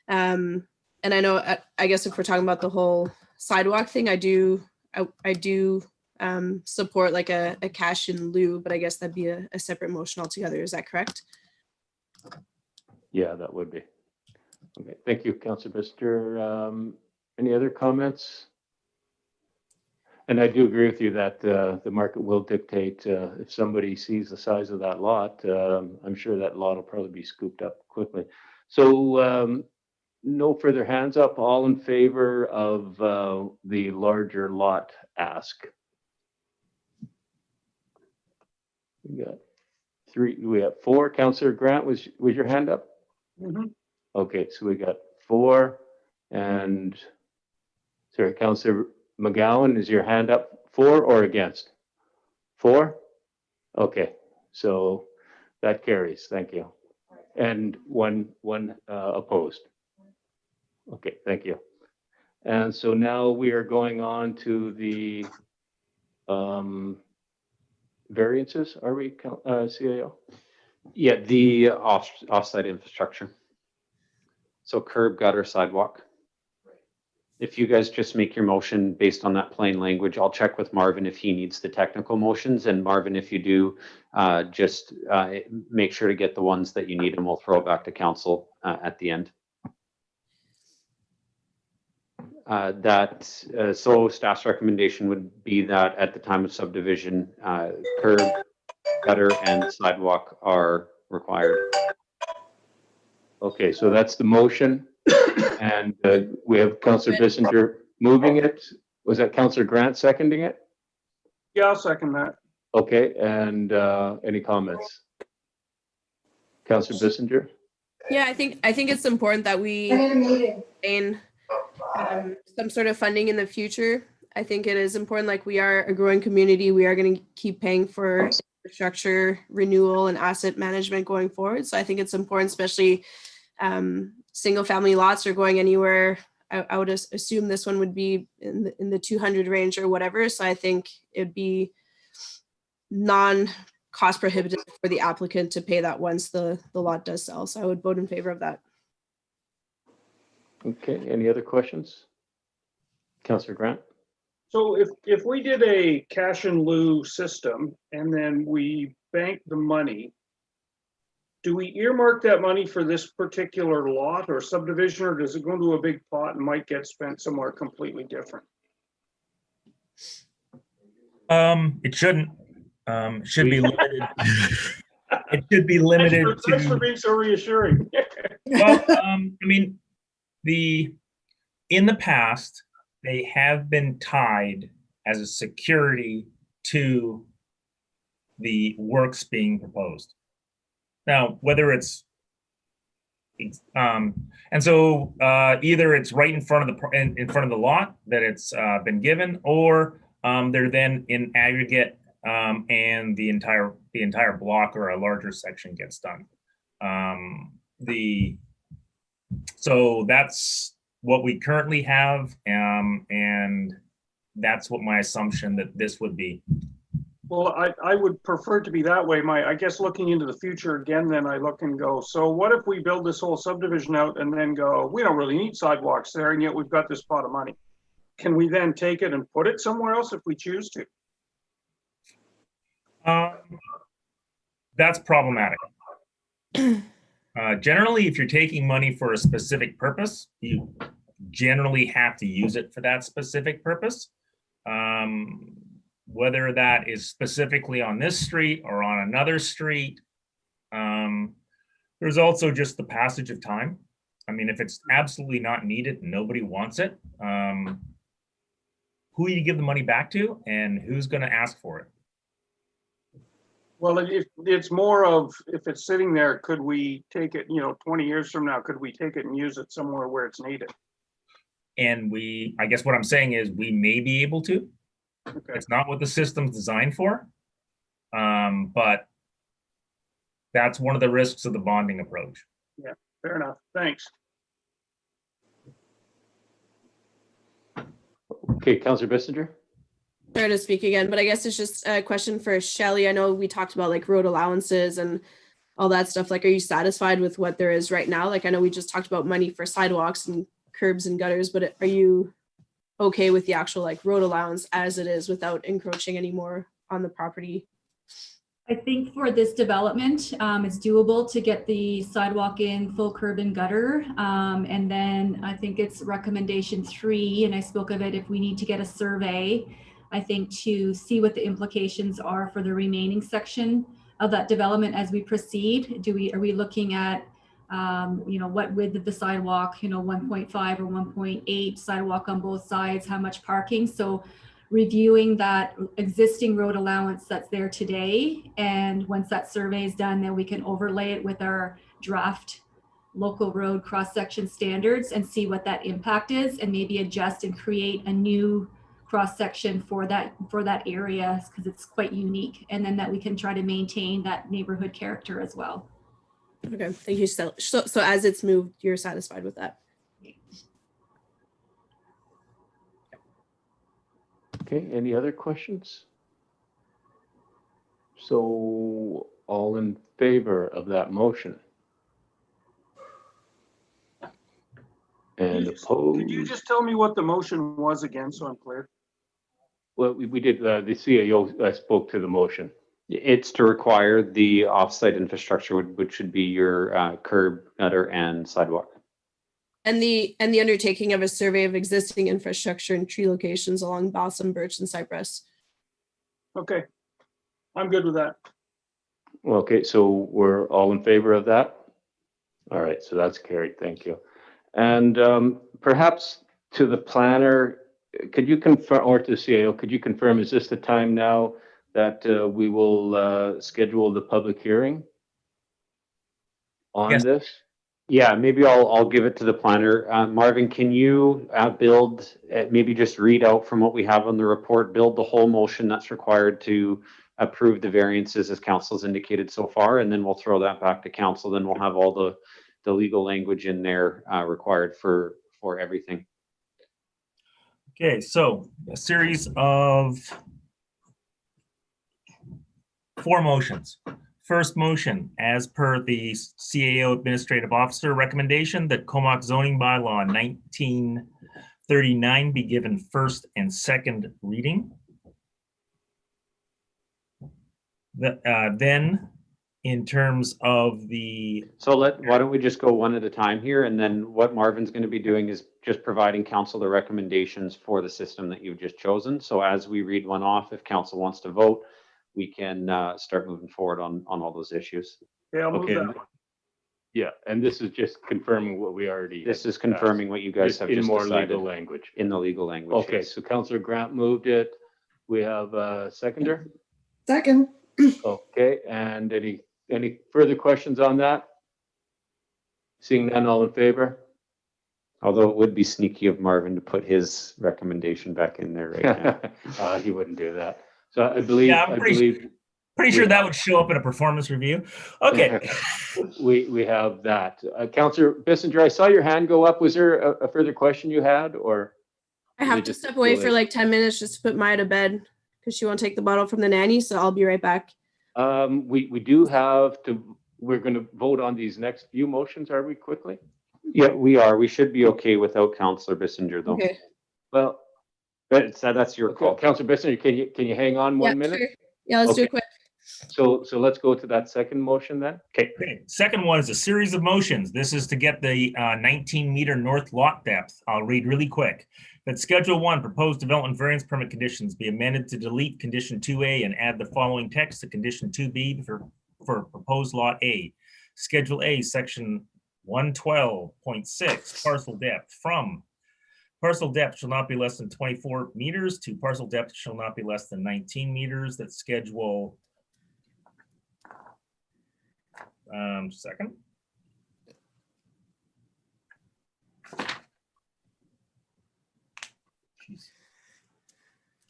And I know, I guess if we're talking about the whole sidewalk thing, I do support like a cash in lieu, but I guess that'd be a separate motion altogether. Is that correct? Yeah, that would be. Okay, thank you, Councillor Bister. Any other comments? And I do agree with you that the market will dictate if somebody sees the size of that lot. I'm sure that lot will probably be scooped up quickly. So no further hands up. All in favor of the larger lot ask? We got 3. We have 4. Councillor Grant, was your hand up? Mm-hmm. Okay, so we got 4, and sorry, Councillor McGowan, is your hand up 4 or against? 4? Okay, so that carries. Thank you. And one opposed. Okay, thank you. And so now we are going on to the variances. Are we, CAO? Yeah, the off-site infrastructure. So curb, gutter, sidewalk. If you guys just make your motion based on that plain language, I'll check with Marvin if he needs the technical motions. And Marvin, if you do, just make sure to get the ones that you need, and we'll throw it back to council at the end. So staff's recommendation would be that at the time of subdivision, curb, gutter, and sidewalk are required. Okay, so that's the motion. And we have Councillor Bissinger moving it. Was that Councillor Grant seconding it? Yeah, I'll second that. Okay, and any comments? Councillor Bissinger? Yeah, I think it's important that we maintain some sort of funding in the future. I think it is important, like, we are a growing community. We are going to keep paying for infrastructure renewal and asset management going forward. So I think it's important, especially single family lots are going anywhere. I would assume this one would be in the 200 range or whatever. So I think it'd be non-cost prohibitive for the applicant to pay that once the lot does sell. So I would vote in favor of that. Okay, any other questions? Councillor Grant? So if we did a cash in lieu system and then we bank the money, do we earmark that money for this particular lot or subdivision, or does it go into a big pot and might get spent somewhere completely different? It shouldn't. It should be limited. It should be limited to. Thanks for being so reassuring. Well, I mean, in the past, they have been tied as a security to the works being proposed. Now, whether it's and so either it's right in front of the lot that it's been given, or they're then in aggregate, and the entire block or a larger section gets done. So that's what we currently have, and that's what my assumption that this would be. Well, I would prefer it to be that way. I guess looking into the future again, then I look and go, so what if we build this whole subdivision out and then go, we don't really need sidewalks there, and yet we've got this pot of money. Can we then take it and put it somewhere else if we choose to? That's problematic. Generally, if you're taking money for a specific purpose, you generally have to use it for that specific purpose. Whether that is specifically on this street or on another street. There's also just the passage of time. I mean, if it's absolutely not needed, nobody wants it, who you give the money back to and who's going to ask for it? Well, it's more of, if it's sitting there, could we take it, 20 years from now, could we take it and use it somewhere where it's needed? And I guess what I'm saying is we may be able to. Okay, It's not what the system's designed for. But that's one of the risks of the bonding approach. yeah, fair enough. Thanks. Okay, Councillor Bissinger. Sorry to speak again, but I guess it's just a question for Shelley. I know we talked about like road allowances and all that stuff. Like, are you satisfied with what there is right now? Like, I know we just talked about money for sidewalks and curbs and gutters, but are you okay with the actual like road allowance as it is without encroaching anymore on the property? I think for this development, it's doable to get the sidewalk in, full curb and gutter. And then I think it's recommendation 3, and I spoke of it, if we need to get a survey, I think, to see what the implications are for the remaining section of that development as we proceed. Are we looking at, what width of the sidewalk, 1.5 or 1.8 sidewalk on both sides, how much parking? So reviewing that existing road allowance that's there today. And once that survey is done, then we can overlay it with our draft local road cross-section standards and see what that impact is, and maybe adjust and create a new cross-section for that area, because it's quite unique. And then that we can try to maintain that neighborhood character as well. Okay, thank you. So as it's moved, you're satisfied with that? Okay, any other questions? So all in favor of that motion? And opposed? Could you just tell me what the motion was again, so I'm clear? Well, we did, the CAO spoke to the motion. It's to require the offsite infrastructure, which should be your curb, gutter, and sidewalk. And the undertaking of a survey of existing infrastructure and tree locations along Balsam, Birch, and Cypress. Okay, I'm good with that. Okay, so we're all in favor of that? All right, so that's carried, thank you. And perhaps to the planner, could you confirm, or to the CAO, could you confirm, is this the time now that we will schedule the public hearing on this? Yeah, maybe I'll give it to the planner. Marvin, can you build, maybe just read out from what we have on the report, build the whole motion that's required to approve the variances as council's indicated so far, and then we'll throw that back to council. Then we'll have all the legal language in there required for everything. Okay, so a series of 4 motions. First motion, as per the CAO Administrative Officer recommendation, that Comox zoning bylaw 1939 be given first and second reading. Then, in terms of the... So why don't we just go one at a time here, and then what Marvin's going to be doing is just providing council the recommendations for the system that you've just chosen. So as we read one off, if council wants to vote, we can start moving forward on all those issues. Yeah, I'll move that one. Yeah, and this is just confirming what we already. This is confirming what you guys have in just more decided. legal language. In the legal language. Okay, yes. so Councillor Grant moved it. We have a seconder. Second. Okay, and any further questions on that? Seeing none, all in favor? Although it would be sneaky of Marvin to put his recommendation back in there right now. He wouldn't do that. So I believe. Yeah, I'm pretty sure that would show up in a performance review. Okay. we have that. Councillor Bissinger, I saw your hand go up. Was there a further question you had, or? I have to step away for like 10 minutes just to put Maya to bed because she won't take the bottle from the nanny. So I'll be right back. We do have to, we're going to vote on these next few motions, are we, quickly? Yeah, we are. We should be okay without Councillor Bissinger, though. Okay. Well, that's your call. Councillor Bissinger, can you hang on 1 minute? Sure. Yeah, let's do it quick. So let's go to that second motion then. Okay. Second one is a series of motions. This is to get the 19-meter north lot depth. I'll read really quick. That Schedule 1 proposed development variance permit conditions be amended to delete condition 2A and add the following text to condition 2B for proposed lot A. Schedule A, section 112.6, parcel depth from parcel depth shall not be less than 24 meters to parcel depth shall not be less than 19 meters. That Schedule Second.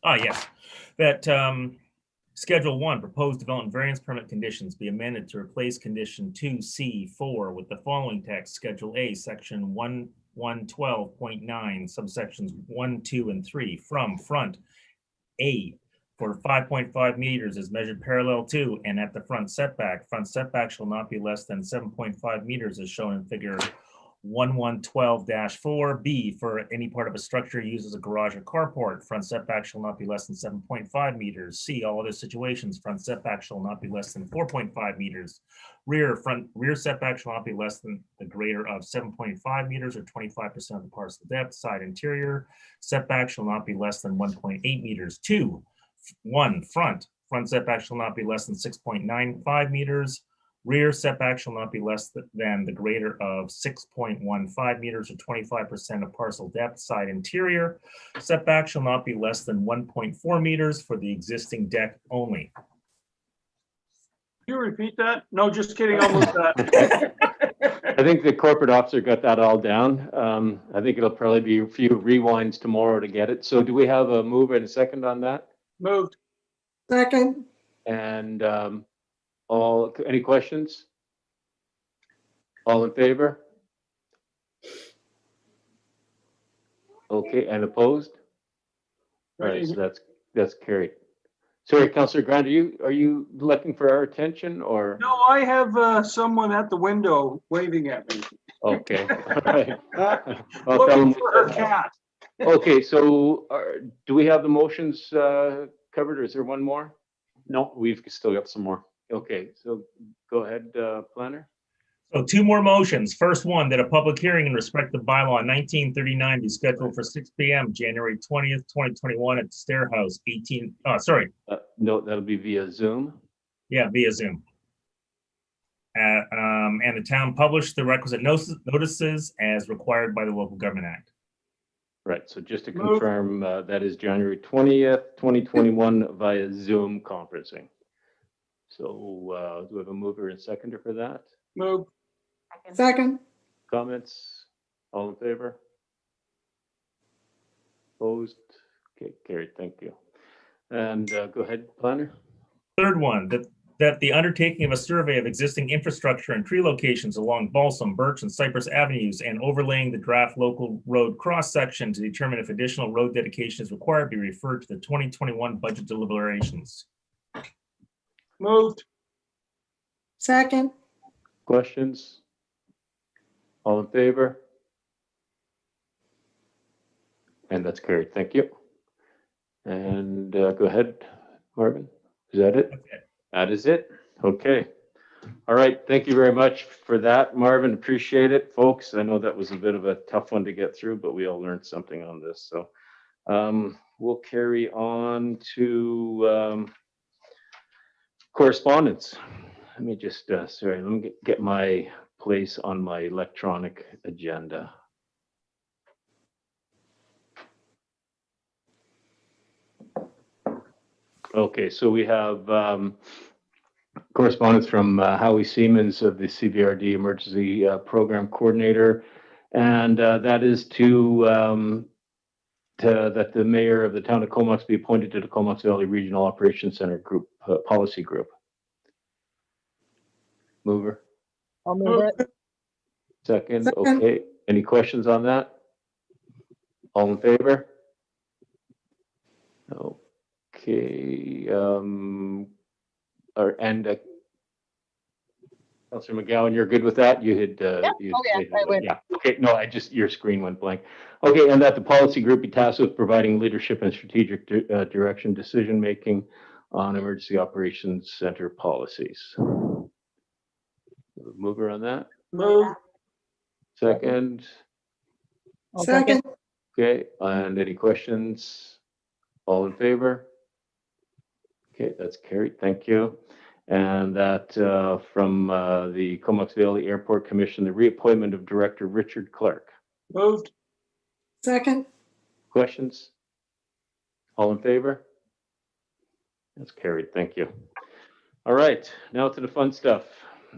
Yes, that Schedule 1, proposed development variance permit conditions be amended to replace condition 2C4 with the following text. Schedule A, section 1112.9, subsections 1, 2, and 3, from front A for 5.5 meters is measured parallel to and at the front setback. Front setback shall not be less than 7.5 meters as shown in figure 1112-4. B, for any part of a structure used as a garage or carport, front setback shall not be less than 7.5 meters. C, all other situations, front setback shall not be less than 4.5 meters. Rear setback shall not be less than the greater of 7.5 meters or 25% of the parcel depth. Side interior setback shall not be less than 1.8 meters. 1, front setback shall not be less than 6.95 meters. Rear setback shall not be less than the greater of 6.15 meters or 25% of parcel depth. Side interior setback shall not be less than 1.4 meters for the existing deck only. Can you repeat that? No, just kidding. Almost that. I think the corporate officer got that all down. I think it'll probably be a few rewinds tomorrow to get it. So do we have a mover and a second on that? Moved. Second. And any questions? All in favor? Okay, and opposed? All right, so that's carried. Sorry, Councillor Grant, are you looking for our attention or? No, I have someone at the window waving at me. Okay, all right. I'll tell Looking them. for her cat. Okay, so do we have the motions covered, or is there one more? No, we've still got some more. Okay, so go ahead, planner. So 2 more motions. First one, that a public hearing in respect of bylaw 1939 be scheduled for 6 p.m. January 20th, 2021 at the Stair House, 18. No, that'll be via Zoom. Yeah, via Zoom. And the town published the requisite notices as required by the Local Government Act. Right, so just to confirm, that is January 20th, 2021 via Zoom conferencing. So do we have a mover and seconder for that? Move. Second. Comments? All in favor? Opposed? Okay, carried, thank you. And go ahead, planner. Third one, that the undertaking of a survey of existing infrastructure and tree locations along Balsam, Birch, and Cypress Avenues and overlaying the draft local road cross section to determine if additional road dedication is required be referred to the 2021 budget deliberations. Moved. Second. Questions? All in favor? And that's carried, thank you. And go ahead, Marvin. Is that it? Okay. That is it. Okay. All right. Thank you very much for that, Marvin. Appreciate it, folks. I know that was a bit of a tough one to get through, but we all learned something on this. So we'll carry on to correspondence. Let me just, sorry, let me get my place on my electronic agenda. Okay, so we have correspondence from Howie Siemens of the CVRD Emergency Program Coordinator, and that is that the mayor of the town of Comox be appointed to the Comox Valley Regional Operations Center Group Policy Group. Mover. I'll move it. Second. Okay. Any questions on that? All in favor? No. Okay, Councilor McGowan, you're good with that? You had, I would. yeah. Okay, no, your screen went blank. Okay, and that the policy group be tasked with providing leadership and strategic direction, decision-making on emergency operations center policies. Mover on that? Move. Second. Second. Okay, and any questions? All in favor? Okay, that's carried. Thank you. And that from the Comox Valley Airport Commission, the reappointment of Director Richard Clark. Moved. Second. Questions? All in favor? That's carried. Thank you. All right, now to the fun stuff.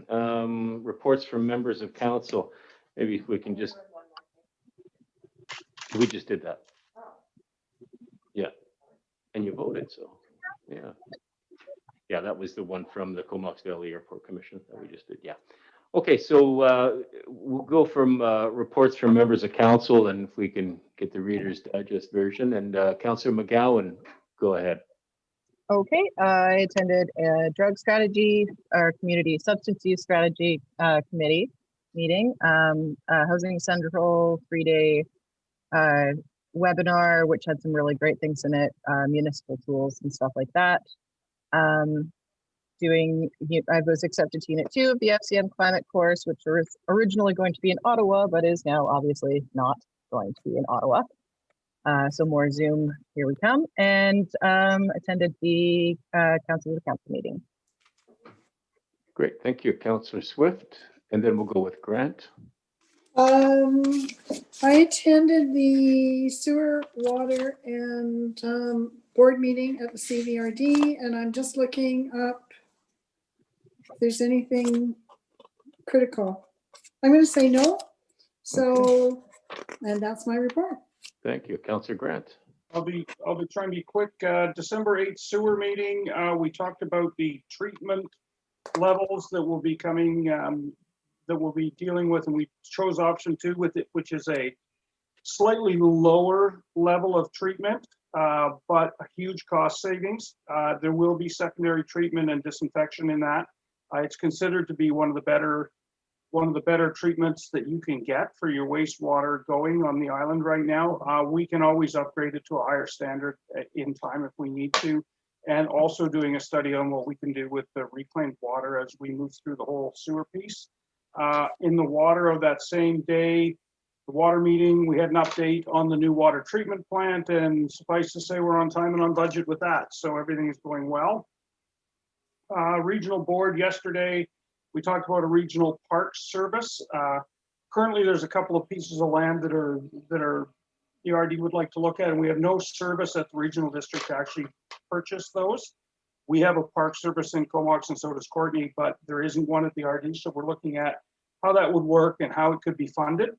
Reports from members of council. Maybe we can just, we just did that. Yeah, and you voted, so, yeah. Yeah, that was the one from the Comox Valley Airport Commission that we just did, yeah. Okay, so we'll go from reports from members of council, and if we can get the Reader's Digest version, and Councillor McGowan, go ahead. Okay, I attended a drug strategy or community substance use strategy committee meeting, Housing Central 3-day webinar, which had some really great things in it, municipal tools and stuff like that. I was accepted to Unit 2 of the FCM climate course, which was originally going to be in Ottawa, but is now obviously not going to be in Ottawa. So more Zoom, here we come, and attended the Council of the Council meeting. Great, thank you, Councillor Swift. And then we'll go with Grant. I attended the sewer, water, and board meeting at the CVRD, and I'm just looking up if there's anything critical. I'm going to say no. So, and that's my report. Thank you, Councillor Grant. I'll be trying to be quick. December 8th sewer meeting. We talked about the treatment levels that will be coming, that we'll be dealing with, and we chose option 2 with it, which is a slightly lower level of treatment, but a huge cost savings. There will be secondary treatment and disinfection in that. It's considered to be one of the better treatments that you can get for your wastewater going on the island right now. We can always upgrade it to a higher standard in time if we need to, and also doing a study on what we can do with the reclaimed water as we move through the whole sewer piece. In the water of that same day, the water meeting, we had an update on the new water treatment plant, and suffice to say we're on time and on budget with that, so everything is going well. Regional board yesterday, we talked about a regional park service. Currently, there's a couple of pieces of land that are ERD would like to look at, and we have no service at the regional district to actually purchase those. We have a park service in Comox, and so does Courtney, but there isn't one at the RD, so we're looking at how that would work and how it could be funded.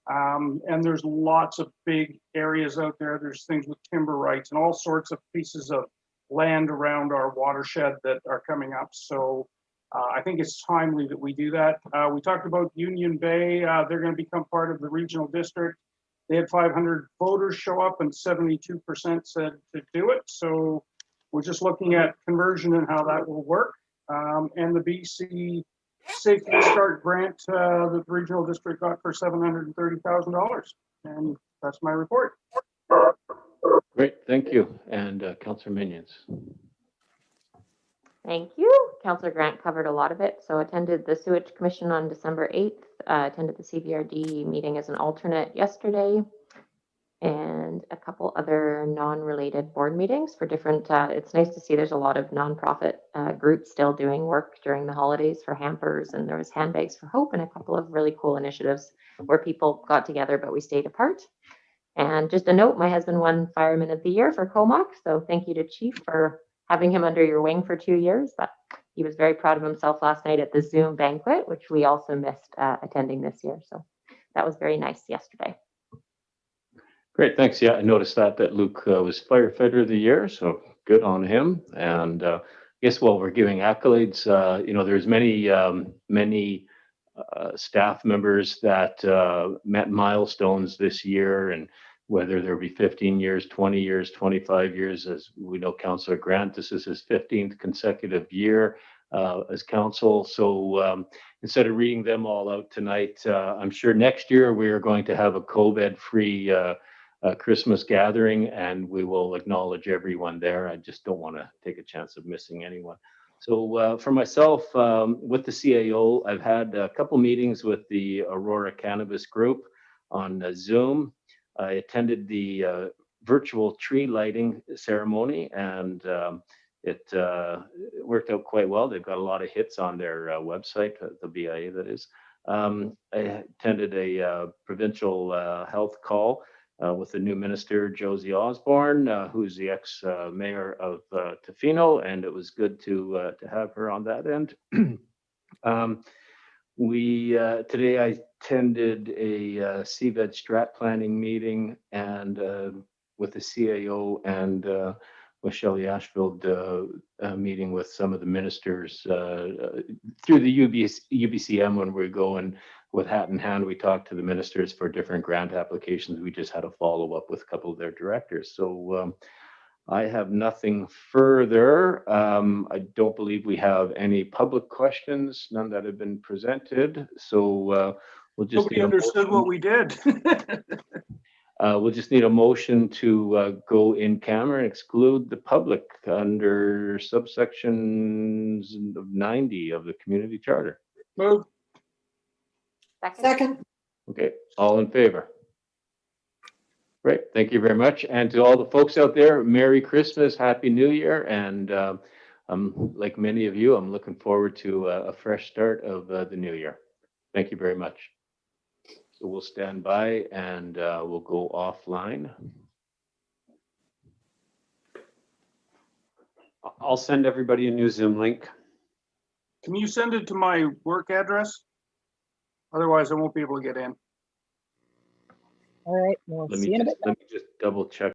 And there's lots of big areas out there. There's things with timber rights and all sorts of pieces of land around our watershed that are coming up. So I think it's timely that we do that. We talked about Union Bay. They're going to become part of the regional district. They had 500 voters show up and 72% said to do it. So we're just looking at conversion and how that will work. And the BC Safety Start grant that the regional district got for $730,000. And that's my report. Great, thank you. And Councillor Minions. Thank you. Councillor Grant covered a lot of it. So attended the Sewage Commission on December 8th, attended the CVRD meeting as an alternate yesterday, and a couple other non-related board meetings for different, it's nice to see there's a lot of nonprofit groups still doing work during the holidays for hampers, and there was Handbags for Hope and a couple of really cool initiatives where people got together but we stayed apart. And just a note, my husband won Fireman of the Year for Comox, so thank you to Chief for having him under your wing for 2 years. But he was very proud of himself last night at the Zoom banquet, which we also missed attending this year. So that was very nice yesterday. Great, thanks. Yeah, I noticed that Luke was Firefighter of the Year, so good on him. And I guess while we're giving accolades, there's many staff members that met milestones this year, and whether there be 15 years, 20 years, 25 years, as we know, Councillor Grant, this is his 15th consecutive year as council. So instead of reading them all out tonight, I'm sure next year we are going to have a COVID-free Christmas gathering, and we will acknowledge everyone there. I just don't want to take a chance of missing anyone. So for myself, with the CAO, I've had a couple meetings with the Aurora Cannabis Group on Zoom. I attended the virtual tree lighting ceremony, and it worked out quite well. They've got a lot of hits on their website, the BIA that is. I attended a provincial health call with the new minister, Josie Osborne, who's the ex-mayor of Tofino, and it was good to have her on that end. Today I attended a CVED strat planning meeting and with the CAO and with Shelley Ashfield meeting with some of the ministers through the UBCM when we're going with hat in hand. We talked to the ministers for different grant applications. We just had a follow up with a couple of their directors. So I have nothing further. I don't believe we have any public questions, none that have been presented. So we'll just Nobody understood what we did. we'll just need a motion to go in camera and exclude the public under subsections 90 of the community charter. Move. Second. Okay, all in favor? Great, thank you very much. And to all the folks out there, Merry Christmas, Happy New Year. And like many of you, I'm looking forward to a fresh start of the new year. Thank you very much. So we'll stand by and we'll go offline. I'll send everybody a new Zoom link. Can you send it to my work address? Otherwise, I won't be able to get in. All right, we'll see you in a bit. Let me just double check